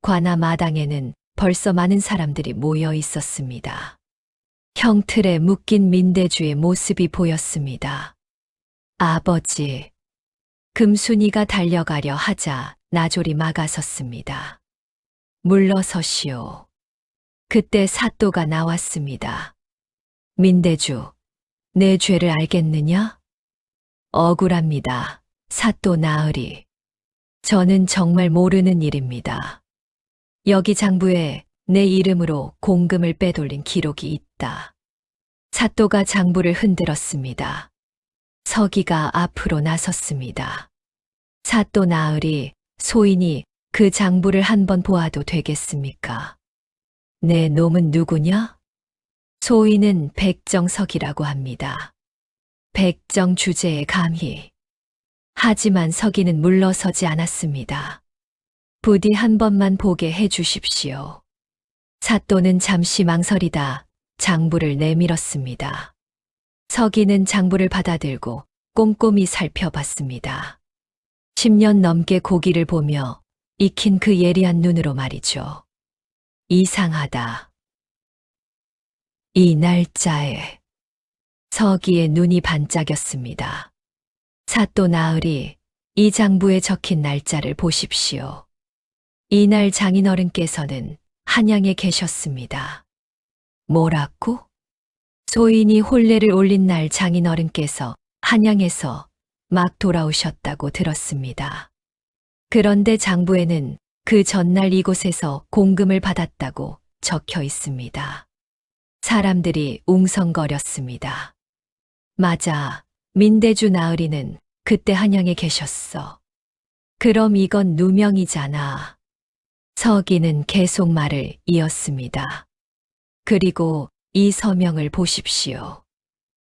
관아 마당에는 벌써 많은 사람들이 모여 있었습니다. 형틀에 묶인 민대주의 모습이 보였습니다. 아버지. 금순이가 달려가려 하자 나졸이 막아섰습니다. 물러서시오. 그때 사또가 나왔습니다. 민대주, 내 죄를 알겠느냐? 억울합니다. 사또 나으리. 저는 정말 모르는 일입니다. 여기 장부에 내 이름으로 공금을 빼돌린 기록이 있다. 사또가 장부를 흔들었습니다. 서기가 앞으로 나섰습니다. 사또 나으리, 소인이 그 장부를 한번 보아도 되겠습니까? 내 놈은 누구냐? 소인은 백정석이라고 합니다. 백정 주제에 감히. 하지만 서기는 물러서지 않았습니다. 부디 한 번만 보게 해 주십시오. 사또는 잠시 망설이다 장부를 내밀었습니다. 서기는 장부를 받아들고 꼼꼼히 살펴봤습니다. 10년 넘게 고기를 보며 익힌 그 예리한 눈으로 말이죠. 이상하다. 이 날짜에 서기의 눈이 반짝였습니다. 사또 나으리, 이 장부에 적힌 날짜를 보십시오. 이날 장인어른께서는 한양에 계셨습니다. 뭐라고? 소인이 혼례를 올린 날 장인어른께서 한양에서 막 돌아오셨다고 들었습니다. 그런데 장부에는 그 전날 이곳에서 공금을 받았다고 적혀 있습니다. 사람들이 웅성거렸습니다. 맞아, 민대주 나으리는 그때 한양에 계셨어. 그럼 이건 누명이잖아. 서기는 계속 말을 이었습니다. 그리고 이 서명을 보십시오.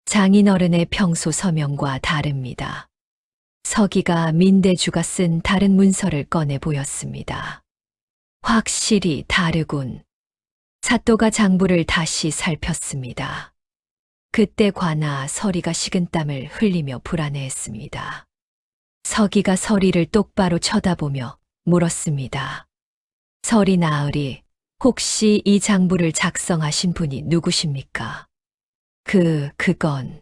장인어른의 평소 서명과 다릅니다. 서기가 민대주가 쓴 다른 문서를 꺼내 보였습니다. 확실히 다르군. 사또가 장부를 다시 살폈습니다. 그때 관아 서리가 식은땀을 흘리며 불안해했습니다. 서기가 서리를 똑바로 쳐다보며 물었습니다. 서리 나으리, 혹시 이 장부를 작성하신 분이 누구십니까? 그건.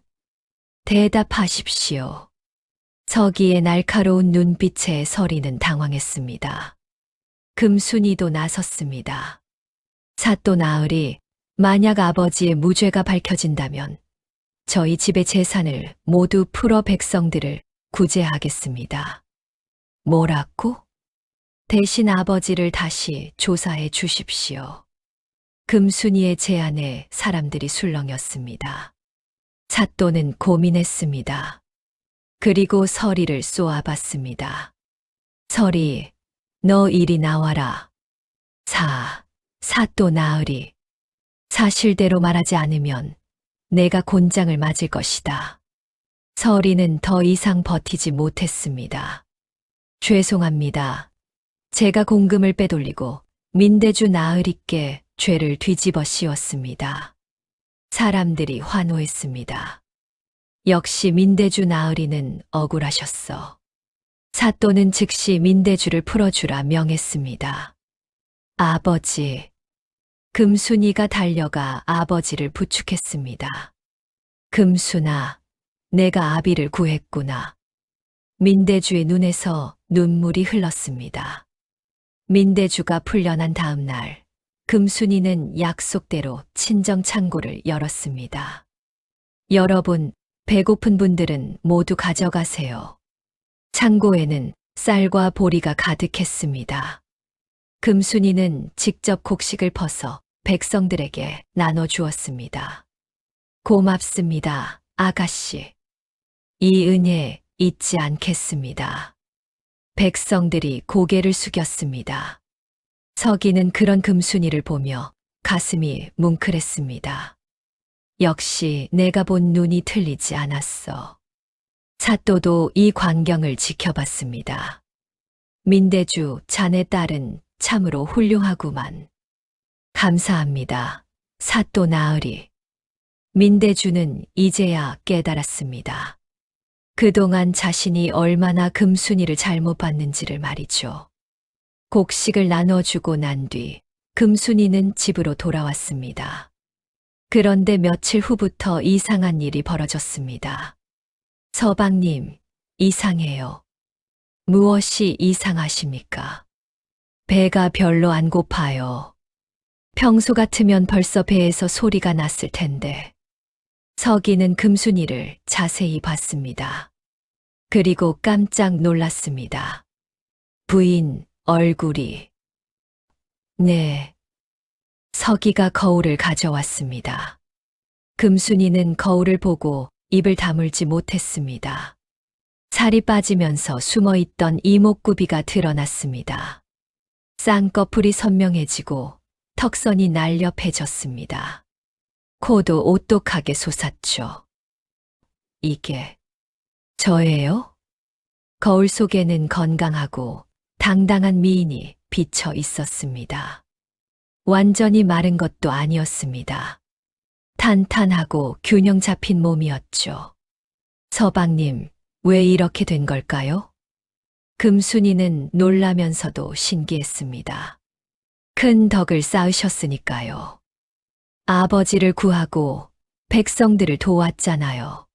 대답하십시오. 서기의 날카로운 눈빛에 서리는 당황했습니다. 금순이도 나섰습니다. 사또 나으리, 만약 아버지의 무죄가 밝혀진다면 저희 집의 재산을 모두 풀어 백성들을 구제하겠습니다. 뭐라고? 대신 아버지를 다시 조사해 주십시오. 금순이의 제안에 사람들이 술렁였습니다. 사또는 고민했습니다. 그리고 서리를 쏘아봤습니다. 서리, 너 이리 나와라. 사또 나으리. 사실대로 말하지 않으면 내가 곤장을 맞을 것이다. 서리는 더 이상 버티지 못했습니다. 죄송합니다. 제가 공금을 빼돌리고 민대주 나으리께 죄를 뒤집어 씌웠습니다. 사람들이 환호했습니다. 역시 민대주 나으리는 억울하셨어. 사또는 즉시 민대주를 풀어주라 명했습니다. 아버지. 금순이가 달려가 아버지를 부축했습니다. 금순아, 내가 아비를 구했구나. 민대주의 눈에서 눈물이 흘렀습니다. 민대주가 풀려난 다음 날, 금순이는 약속대로 친정 창고를 열었습니다. 여러분, 배고픈 분들은 모두 가져가세요. 창고에는 쌀과 보리가 가득했습니다. 금순이는 직접 곡식을 퍼서 백성들에게 나눠주었습니다. 고맙습니다, 아가씨. 이 은혜 잊지 않겠습니다. 백성들이 고개를 숙였습니다. 서기는 그런 금순이를 보며 가슴이 뭉클했습니다. 역시 내가 본 눈이 틀리지 않았어. 사또도 이 광경을 지켜봤습니다. 민대주, 자네 딸은 참으로 훌륭하구만. 감사합니다, 사또 나으리. 민대주는 이제야 깨달았습니다. 그동안 자신이 얼마나 금순이를 잘못 봤는지를 말이죠. 곡식을 나눠주고 난 뒤 금순이는 집으로 돌아왔습니다. 그런데 며칠 후부터 이상한 일이 벌어졌습니다. 서방님, 이상해요. 무엇이 이상하십니까? 배가 별로 안 고파요. 평소 같으면 벌써 배에서 소리가 났을 텐데. 서기는 금순이를 자세히 봤습니다. 그리고 깜짝 놀랐습니다. 부인 얼굴이. 네. 서기가 거울을 가져왔습니다. 금순이는 거울을 보고 입을 다물지 못했습니다. 살이 빠지면서 숨어있던 이목구비가 드러났습니다. 쌍꺼풀이 선명해지고 턱선이 날렵해졌습니다. 코도 오똑하게 솟았죠. 이게 저예요? 거울 속에는 건강하고 당당한 미인이 비쳐 있었습니다. 완전히 마른 것도 아니었습니다. 탄탄하고 균형 잡힌 몸이었죠. 서방님, 왜 이렇게 된 걸까요? 금순이는 놀라면서도 신기했습니다. 큰 덕을 쌓으셨으니까요. 아버지를 구하고 백성들을 도왔잖아요.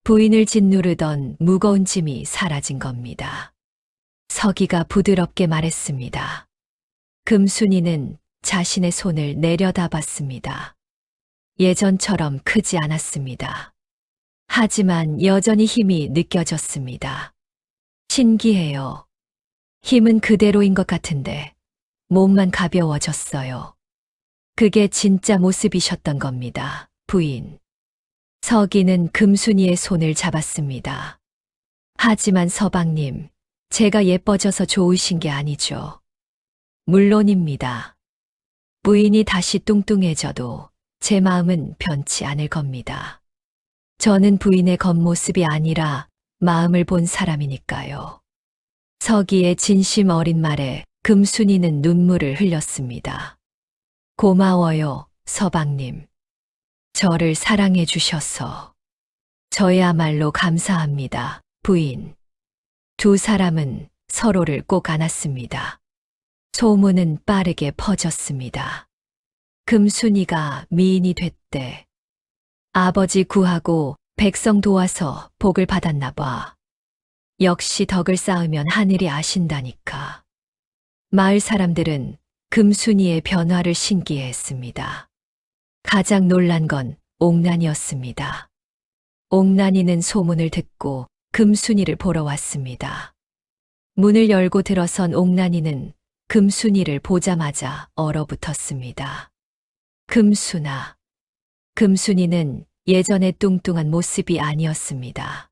부인을 짓누르던 무거운 짐이 사라진 겁니다. 서기가 부드럽게 말했습니다. 금순이는 자신의 손을 내려다봤습니다. 예전처럼 크지 않았습니다. 하지만 여전히 힘이 느껴졌습니다. 신기해요. 힘은 그대로인 것 같은데 몸만 가벼워졌어요. 그게 진짜 모습이셨던 겁니다, 부인. 서기는 금순이의 손을 잡았습니다. 하지만 서방님, 제가 예뻐져서 좋으신 게 아니죠. 물론입니다. 부인이 다시 뚱뚱해져도 제 마음은 변치 않을 겁니다. 저는 부인의 겉모습이 아니라 마음을 본 사람이니까요. 서기의 진심 어린 말에 금순이는 눈물을 흘렸습니다. 고마워요, 서방님. 저를 사랑해 주셔서. 저야말로 감사합니다, 부인. 두 사람은 서로를 꼭 안았습니다. 소문은 빠르게 퍼졌습니다. 금순이가 미인이 됐대. 아버지 구하고 백성 도와서 복을 받았나 봐. 역시 덕을 쌓으면 하늘이 아신다니까. 마을 사람들은 금순이의 변화를 신기해했습니다. 가장 놀란 건 옥난이었습니다. 옥난이는 소문을 듣고 금순이를 보러 왔습니다. 문을 열고 들어선 옥난이는 금순이를 보자마자 얼어붙었습니다. 금순아. 금순이는 예전의 뚱뚱한 모습이 아니었습니다.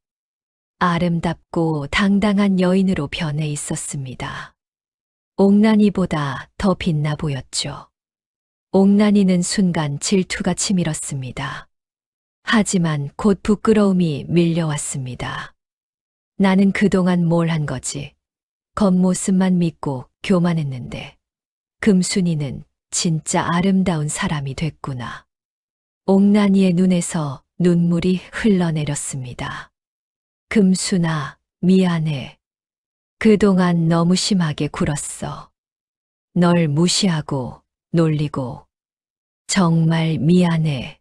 아름답고 당당한 여인으로 변해 있었습니다. 옥난이보다 더 빛나 보였죠. 옥난이는 순간 질투가 치밀었습니다. 하지만 곧 부끄러움이 밀려왔습니다. 나는 그동안 뭘 한 거지? 겉모습만 믿고 교만했는데 금순이는 진짜 아름다운 사람이 됐구나. 옥난이의 눈에서 눈물이 흘러내렸습니다. 금순아, 미안해. 그동안 너무 심하게 굴었어. 널 무시하고 놀리고. 정말 미안해.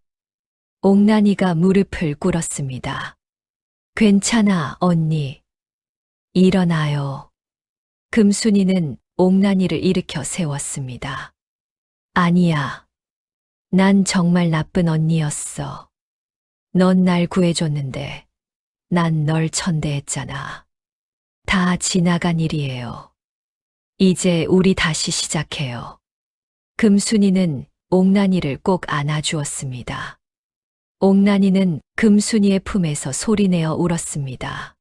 옥난이가 무릎을 꿇었습니다. 괜찮아, 언니. 일어나요. 금순이는 옥난이를 일으켜 세웠습니다. 아니야. 난 정말 나쁜 언니였어. 넌 날 구해줬는데 난 널 천대했잖아. 다 지나간 일이에요. 이제 우리 다시 시작해요. 금순이는 옥난이를 꼭 안아주었습니다. 옥난이는 금순이의 품에서 소리내어 울었습니다.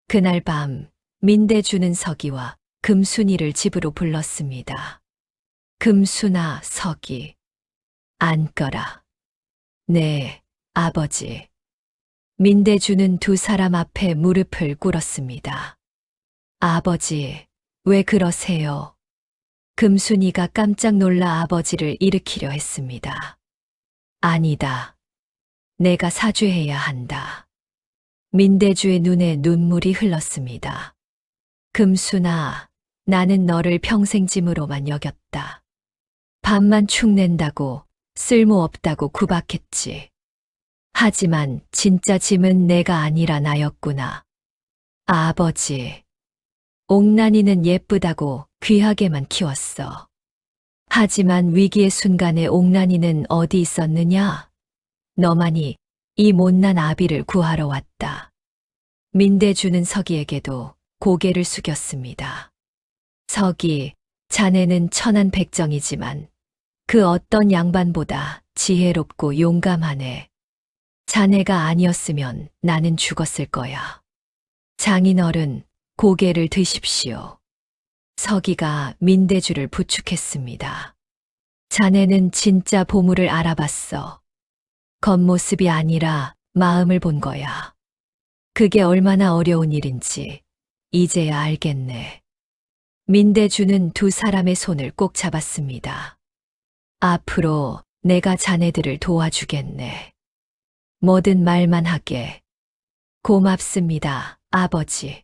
그날 밤 민대주는 서기와 금순이를 집으로 불렀습니다. 금순아, 서기. 앉거라. 네, 아버지. 민대주는 두 사람 앞에 무릎을 꿇었습니다. 아버지, 왜 그러세요? 금순이가 깜짝 놀라 아버지를 일으키려 했습니다. 아니다. 내가 사죄해야 한다. 민대주의 눈에 눈물이 흘렀습니다. 금순아, 나는 너를 평생 짐으로만 여겼다. 밥만 축낸다고 쓸모없다고 구박했지. 하지만 진짜 짐은 내가 아니라 나였구나. 아버지. 옥난이는 예쁘다고 귀하게만 키웠어. 하지만 위기의 순간에 옥난이는 어디 있었느냐? 너만이 이 못난 아비를 구하러 왔다. 민대주는 서기에게도 고개를 숙였습니다. 서기, 자네는 천한 백정이지만 그 어떤 양반보다 지혜롭고 용감하네. 자네가 아니었으면 나는 죽었을 거야. 장인어른, 고개를 드십시오. 서기가 민대주를 부축했습니다. 자네는 진짜 보물을 알아봤어. 겉모습이 아니라 마음을 본 거야. 그게 얼마나 어려운 일인지 이제야 알겠네. 민대주는 두 사람의 손을 꼭 잡았습니다. 앞으로 내가 자네들을 도와주겠네. 뭐든 말만 하게. 고맙습니다, 아버지.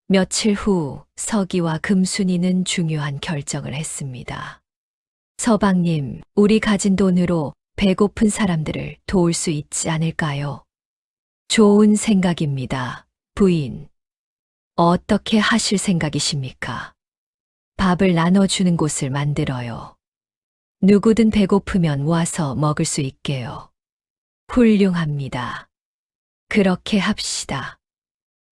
며칠 후 서기와 금순이는 중요한 결정을 했습니다. 서방님, 우리 가진 돈으로 배고픈 사람들을 도울 수 있지 않을까요? 좋은 생각입니다, 부인. 어떻게 하실 생각이십니까? 밥을 나눠주는 곳을 만들어요. 누구든 배고프면 와서 먹을 수 있게요. 훌륭합니다. 그렇게 합시다.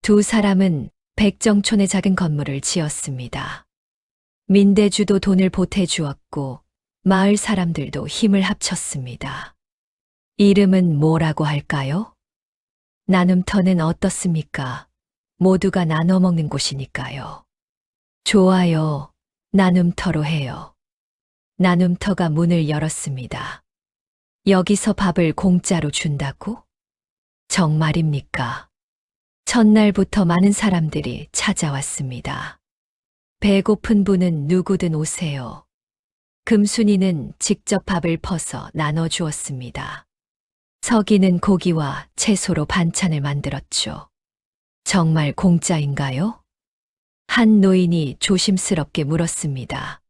두 사람은 백정촌에 작은 건물을 지었습니다. 민대주도 돈을 보태주었고 마을 사람들도 힘을 합쳤습니다. 이름은 뭐라고 할까요? 나눔터는 어떻습니까? 모두가 나눠 먹는 곳이니까요. 좋아요. 나눔터로 해요. 나눔터가 문을 열었습니다. 여기서 밥을 공짜로 준다고? 정말입니까? 첫날부터 많은 사람들이 찾아왔습니다. 배고픈 분은 누구든 오세요. 금순이는 직접 밥을 퍼서 나눠주었습니다. 서기는 고기와 채소로 반찬을 만들었죠. 정말 공짜인가요? 한 노인이 조심스럽게 물었습니다.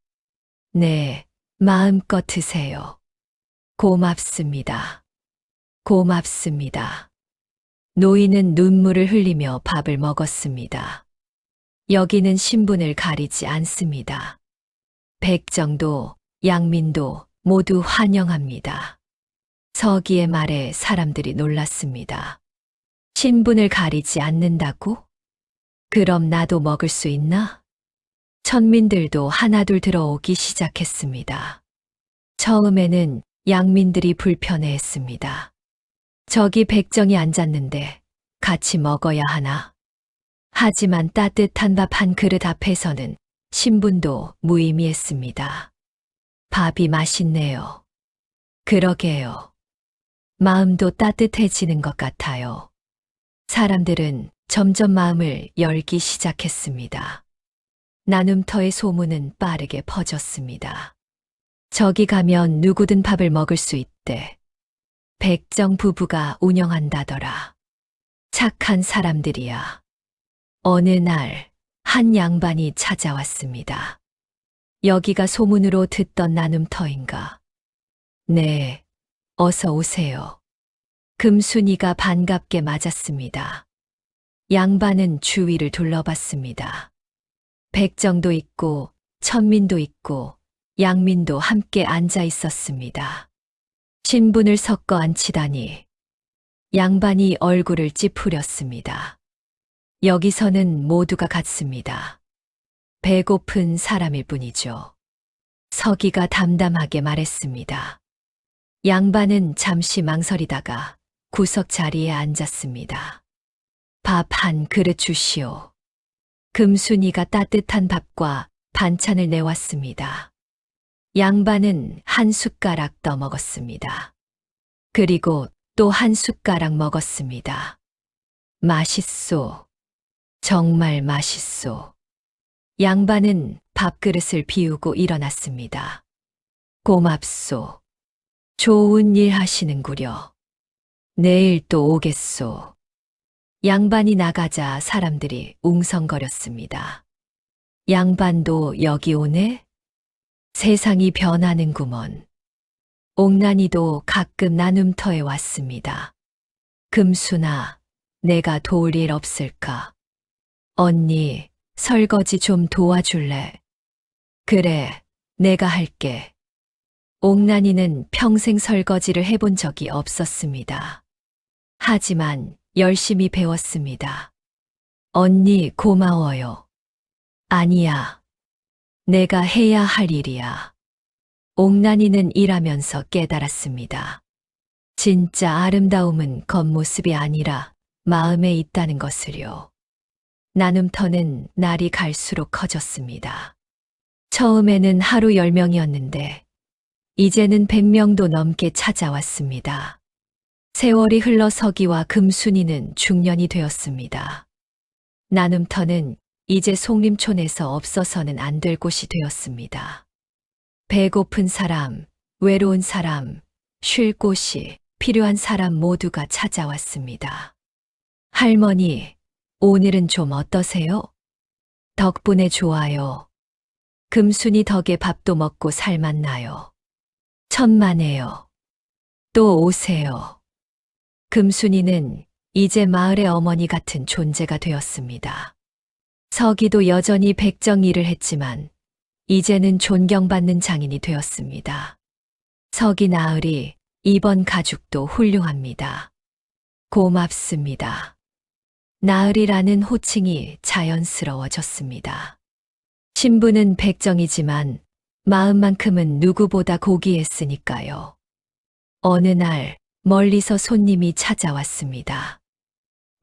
네, 마음껏 드세요. 고맙습니다. 고맙습니다. 노인은 눈물을 흘리며 밥을 먹었습니다. 여기는 신분을 가리지 않습니다. 백정도, 양민도 모두 환영합니다. 서기의 말에 사람들이 놀랐습니다. 신분을 가리지 않는다고? 그럼 나도 먹을 수 있나? 천민들도 하나둘 들어오기 시작했습니다. 처음에는 양민들이 불편해했습니다. 저기 백정이 앉았는데 같이 먹어야 하나? 하지만 따뜻한 밥 한 그릇 앞에서는 신분도 무의미했습니다. 밥이 맛있네요. 그러게요. 마음도 따뜻해지는 것 같아요. 사람들은 점점 마음을 열기 시작했습니다. 나눔터의 소문은 빠르게 퍼졌습니다. 저기 가면 누구든 밥을 먹을 수 있대. 백정 부부가 운영한다더라. 착한 사람들이야. 어느 날 한 양반이 찾아왔습니다. 여기가 소문으로 듣던 나눔터인가? 네, 어서 오세요. 금순이가 반갑게 맞았습니다. 양반은 주위를 둘러봤습니다. 백정도 있고 천민도 있고 양민도 함께 앉아 있었습니다. 신분을 섞어 앉히다니. 양반이 얼굴을 찌푸렸습니다. 여기서는 모두가 같습니다. 배고픈 사람일 뿐이죠. 서기가 담담하게 말했습니다. 양반은 잠시 망설이다가 구석 자리에 앉았습니다. 밥 한 그릇 주시오. 금순이가 따뜻한 밥과 반찬을 내왔습니다. 양반은 한 숟가락 떠 먹었습니다. 그리고 또 한 숟가락 먹었습니다. 맛있소. 정말 맛있소. 양반은 밥그릇을 비우고 일어났습니다. 고맙소. 좋은 일 하시는구려. 내일 또 오겠소. 양반이 나가자 사람들이 웅성거렸습니다. 양반도 여기 오네? 세상이 변하는구먼. 옥난이도 가끔 나눔터에 왔습니다. 금순아, 내가 도울 일 없을까? 언니, 설거지 좀 도와줄래? 그래, 내가 할게. 옥난이는 평생 설거지를 해본 적이 없었습니다. 하지만 열심히 배웠습니다. 언니 고마워요. 아니야. 내가 해야 할 일이야. 옥난이는 일하면서 깨달았습니다. 진짜 아름다움은 겉모습이 아니라 마음에 있다는 것을요. 나눔터는 날이 갈수록 커졌습니다. 처음에는 하루 10명이었는데 이제는 100명도 넘게 찾아왔습니다. 세월이 흘러 서기와 금순이는 중년이 되었습니다. 나눔터는 이제 송림촌에서 없어서는 안 될 곳이 되었습니다. 배고픈 사람, 외로운 사람, 쉴 곳이 필요한 사람 모두가 찾아왔습니다. 할머니, 오늘은 좀 어떠세요? 덕분에 좋아요. 금순이 덕에 밥도 먹고 살맛나요. 천만에요. 또 오세요. 금순이는 이제 마을의 어머니 같은 존재가 되었습니다. 서기도 여전히 백정 일을 했지만 이제는 존경받는 장인이 되었습니다. 서기 나으리, 이번 가죽도 훌륭합니다. 고맙습니다. 나으리라는 호칭이 자연스러워졌습니다. 신부는 백정이지만 마음만큼은 누구보다 고귀했으니까요. 어느 날 멀리서 손님이 찾아왔습니다.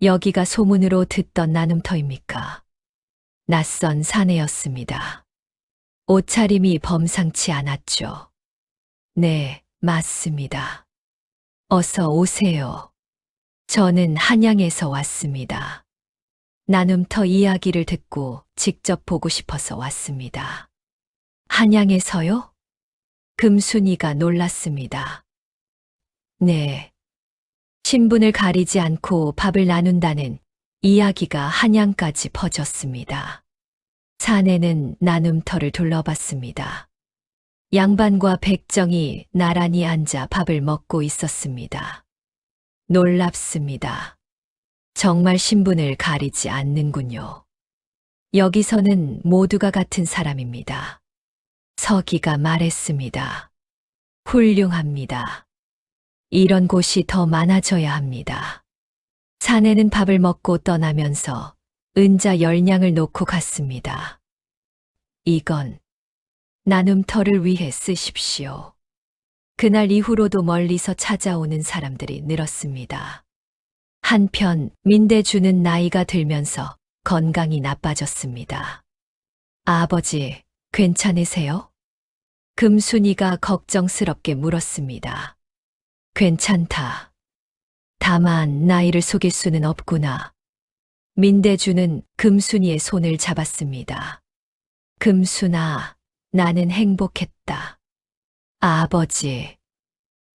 여기가 소문으로 듣던 나눔터입니까? 낯선 사내였습니다. 옷차림이 범상치 않았죠. 네, 맞습니다. 어서 오세요. 저는 한양에서 왔습니다. 나눔터 이야기를 듣고 직접 보고 싶어서 왔습니다. 한양에서요? 금순이가 놀랐습니다. 네. 신분을 가리지 않고 밥을 나눈다는 이야기가 한양까지 퍼졌습니다. 사내는 나눔터를 둘러봤습니다. 양반과 백정이 나란히 앉아 밥을 먹고 있었습니다. 놀랍습니다. 정말 신분을 가리지 않는군요. 여기서는 모두가 같은 사람입니다. 서기가 말했습니다. 훌륭합니다. 이런 곳이 더 많아져야 합니다. 사내는 밥을 먹고 떠나면서 은자 10냥을 놓고 갔습니다. 이건 나눔터를 위해 쓰십시오. 그날 이후로도 멀리서 찾아오는 사람들이 늘었습니다. 한편 민대주는 나이가 들면서 건강이 나빠졌습니다. 아버지, 괜찮으세요? 금순이가 걱정스럽게 물었습니다. 괜찮다. 다만 나이를 속일 수는 없구나. 민대주는 금순이의 손을 잡았습니다. 금순아, 나는 행복했다. 아버지,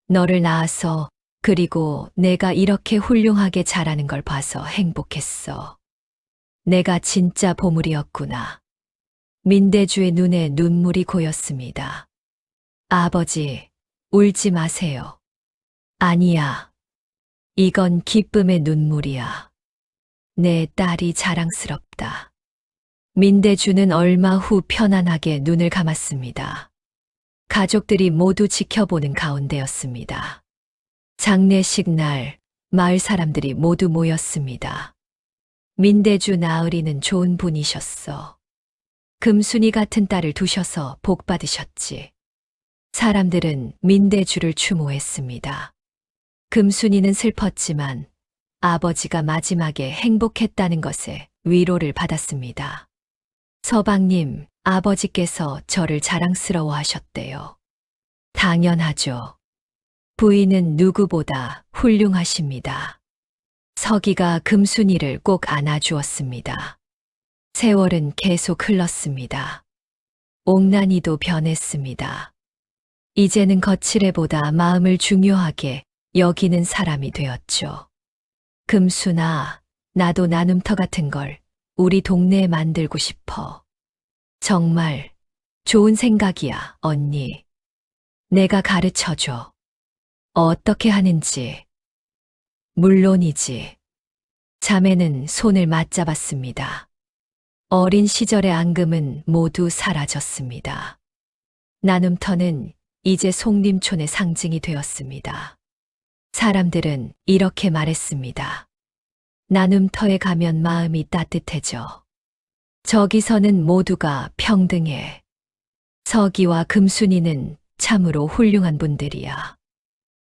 너를 낳아서 그리고 내가 이렇게 훌륭하게 자라는 걸 봐서 행복했어. 내가 진짜 보물이었구나. 민대주의 눈에 눈물이 고였습니다. 아버지, 울지 마세요. 아니야. 이건 기쁨의 눈물이야. 내 딸이 자랑스럽다. 민대주는 얼마 후 편안하게 눈을 감았습니다. 가족들이 모두 지켜보는 가운데였습니다. 장례식 날 마을 사람들이 모두 모였습니다. 민대주 나으리는 좋은 분이셨어. 금순이 같은 딸을 두셔서 복 받으셨지. 사람들은 민대주를 추모했습니다. 금순이는 슬펐지만 아버지가 마지막에 행복했다는 것에 위로를 받았습니다. 서방님, 아버지께서 저를 자랑스러워 하셨대요. 당연하죠. 부인은 누구보다 훌륭하십니다. 서기가 금순이를 꼭 안아주었습니다. 세월은 계속 흘렀습니다. 옥난이도 변했습니다. 이제는 거칠애보다 마음을 중요하게 여기는 사람이 되었죠. 금순아, 나도 나눔터 같은 걸 우리 동네에 만들고 싶어. 정말 좋은 생각이야, 언니. 내가 가르쳐줘. 어떻게 하는지. 물론이지. 자매는 손을 맞잡았습니다. 어린 시절의 앙금은 모두 사라졌습니다. 나눔터는 이제 송림촌의 상징이 되었습니다. 사람들은 이렇게 말했습니다. 나눔터에 가면 마음이 따뜻해져. 저기서는 모두가 평등해. 서기와 금순이는 참으로 훌륭한 분들이야.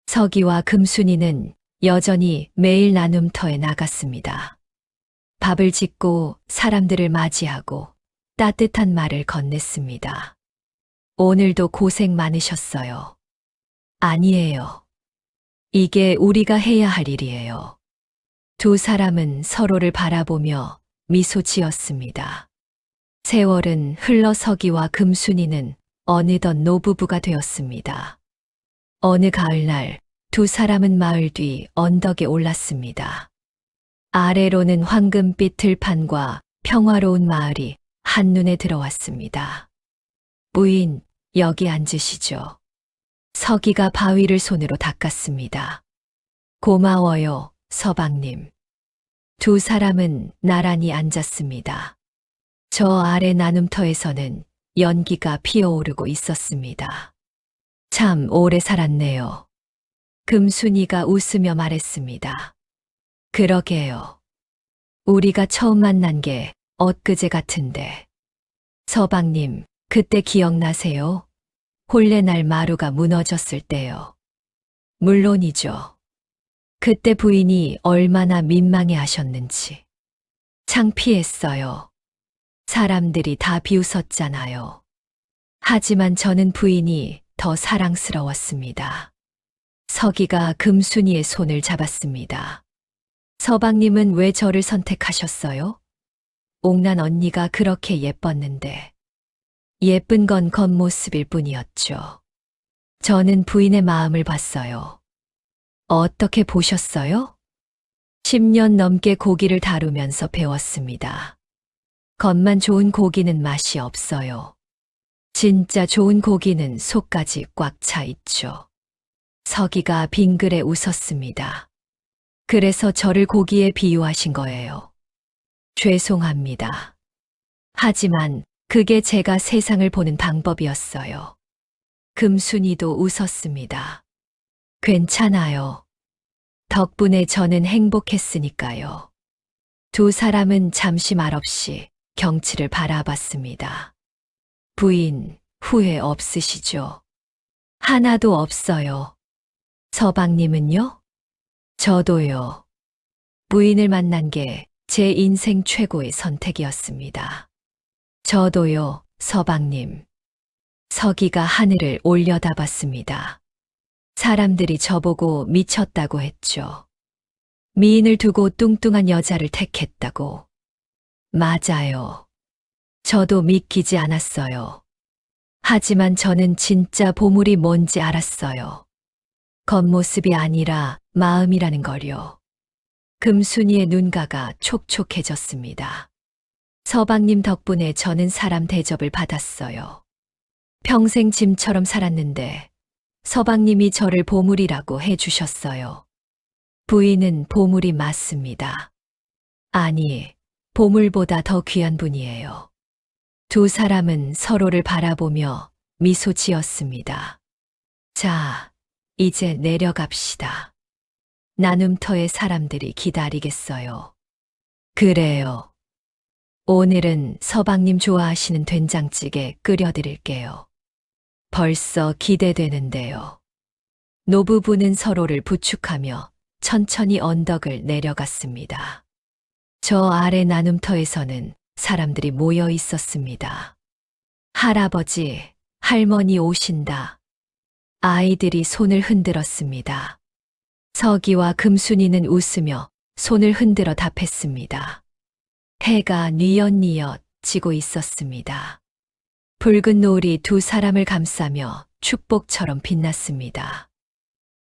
서기와 금순이는 여전히 매일 나눔터에 나갔습니다. 밥을 짓고 사람들을 맞이하고 따뜻한 말을 건넸습니다. 오늘도 고생 많으셨어요. 아니에요. 이게 우리가 해야 할 일이에요. 두 사람은 서로를 바라보며 미소 지었습니다. 세월은 흘러 서기와 금순이는 어느덧 노부부가 되었습니다. 어느 가을날 두 사람은 마을 뒤 언덕에 올랐습니다. 아래로는 황금빛 들판과 평화로운 마을이 한눈에 들어왔습니다. 부인, 여기 앉으시죠. 서기가 바위를 손으로 닦았습니다. 고마워요, 서방님. 두 사람은 나란히 앉았습니다. 저 아래 나눔터에서는 연기가 피어오르고 있었습니다. 참 오래 살았네요. 금순이가 웃으며 말했습니다. 그러게요. 우리가 처음 만난 게 엊그제 같은데. 서방님, 그때 기억나세요? 혼례날 마루가 무너졌을 때요. 물론이죠. 그때 부인이 얼마나 민망해 하셨는지. 창피했어요. 사람들이 다 비웃었잖아요. 하지만 저는 부인이 더 사랑스러웠습니다. 서기가 금순이의 손을 잡았습니다. 서방님은 왜 저를 선택하셨어요? 옥란 언니가 그렇게 예뻤는데. 예쁜 건 겉모습일 뿐이었죠. 저는 부인의 마음을 봤어요. 어떻게 보셨어요? 10년 넘게 고기를 다루면서 배웠습니다. 겉만 좋은 고기는 맛이 없어요. 진짜 좋은 고기는 속까지 꽉 차 있죠. 서기가 빙그레 웃었습니다. 그래서 저를 고기에 비유하신 거예요. 죄송합니다. 하지만 그게 제가 세상을 보는 방법이었어요. 금순이도 웃었습니다. 괜찮아요. 덕분에 저는 행복했으니까요. 두 사람은 잠시 말없이 경치를 바라봤습니다. 부인, 후회 없으시죠? 하나도 없어요. 서방님은요? 저도요. 부인을 만난 게 제 인생 최고의 선택이었습니다. 저도요, 서방님. 서기가 하늘을 올려다봤습니다. 사람들이 저보고 미쳤다고 했죠. 미인을 두고 뚱뚱한 여자를 택했다고. 맞아요. 저도 믿기지 않았어요. 하지만 저는 진짜 보물이 뭔지 알았어요. 겉모습이 아니라 마음이라는 걸요. 금순이의 눈가가 촉촉해졌습니다. 서방님 덕분에 저는 사람 대접을 받았어요. 평생 짐처럼 살았는데 서방님이 저를 보물이라고 해주셨어요. 부인은 보물이 맞습니다. 아니, 보물보다 더 귀한 분이에요. 두 사람은 서로를 바라보며 미소 지었습니다. 자, 이제 내려갑시다. 나눔터의 사람들이 기다리겠어요. 그래요. 오늘은 서방님 좋아하시는 된장찌개 끓여드릴게요. 벌써 기대되는데요. 노부부는 서로를 부축하며 천천히 언덕을 내려갔습니다. 저 아래 나눔터에서는 사람들이 모여 있었습니다. 할아버지, 할머니 오신다. 아이들이 손을 흔들었습니다. 서기와 금순이는 웃으며 손을 흔들어 답했습니다. 해가 뉘엿뉘엿 지고 있었습니다. 붉은 노을이 두 사람을 감싸며 축복처럼 빛났습니다.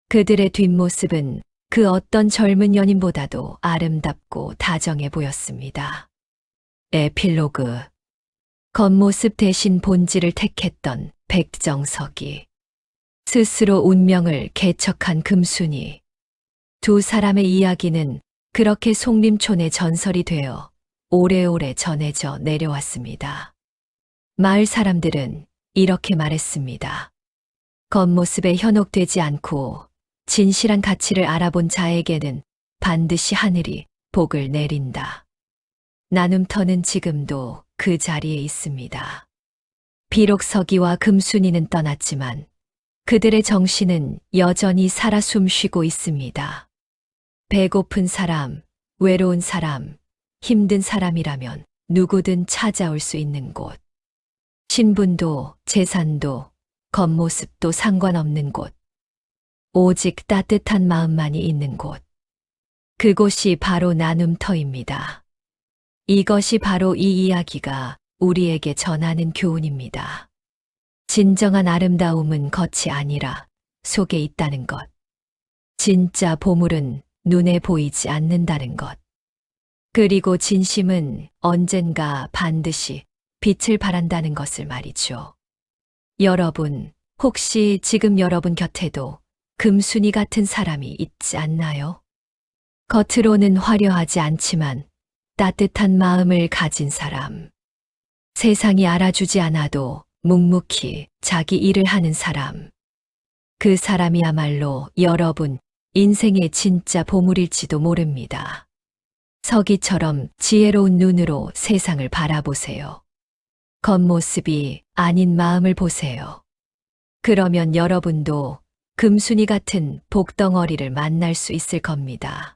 그들의 뒷모습은 그 어떤 젊은 연인보다도 아름답고 다정해 보였습니다. 에필로그. 겉모습 대신 본질을 택했던 백정석이. 스스로 운명을 개척한 금순이. 두 사람의 이야기는 그렇게 송림촌의 전설이 되어 오래오래 전해져 내려왔습니다. 마을 사람들은 이렇게 말했습니다. 겉모습에 현혹되지 않고 진실한 가치를 알아본 자에게는 반드시 하늘이 복을 내린다. 나눔터는 지금도 그 자리에 있습니다. 비록 서기와 금순이는 떠났지만 그들의 정신은 여전히 살아 숨쉬고 있습니다. 배고픈 사람, 외로운 사람, 힘든 사람이라면 누구든 찾아올 수 있는 곳. 신분도 재산도 겉모습도 상관없는 곳. 오직 따뜻한 마음만이 있는 곳. 그곳이 바로 나눔터입니다. 이것이 바로 이 이야기가 우리에게 전하는 교훈입니다. 진정한 아름다움은 겉이 아니라 속에 있다는 것. 진짜 보물은 눈에 보이지 않는다는 것. 그리고 진심은 언젠가 반드시 빛을 발한다는 것을 말이죠. 여러분, 혹시 지금 여러분 곁에도 금순이 같은 사람이 있지 않나요? 겉으로는 화려하지 않지만 따뜻한 마음을 가진 사람. 세상이 알아주지 않아도 묵묵히 자기 일을 하는 사람. 그 사람이야말로 여러분 인생의 진짜 보물일지도 모릅니다. 서기처럼 지혜로운 눈으로 세상을 바라보세요. 겉모습이 아닌 마음을 보세요. 그러면 여러분도 금순이 같은 복덩어리를 만날 수 있을 겁니다.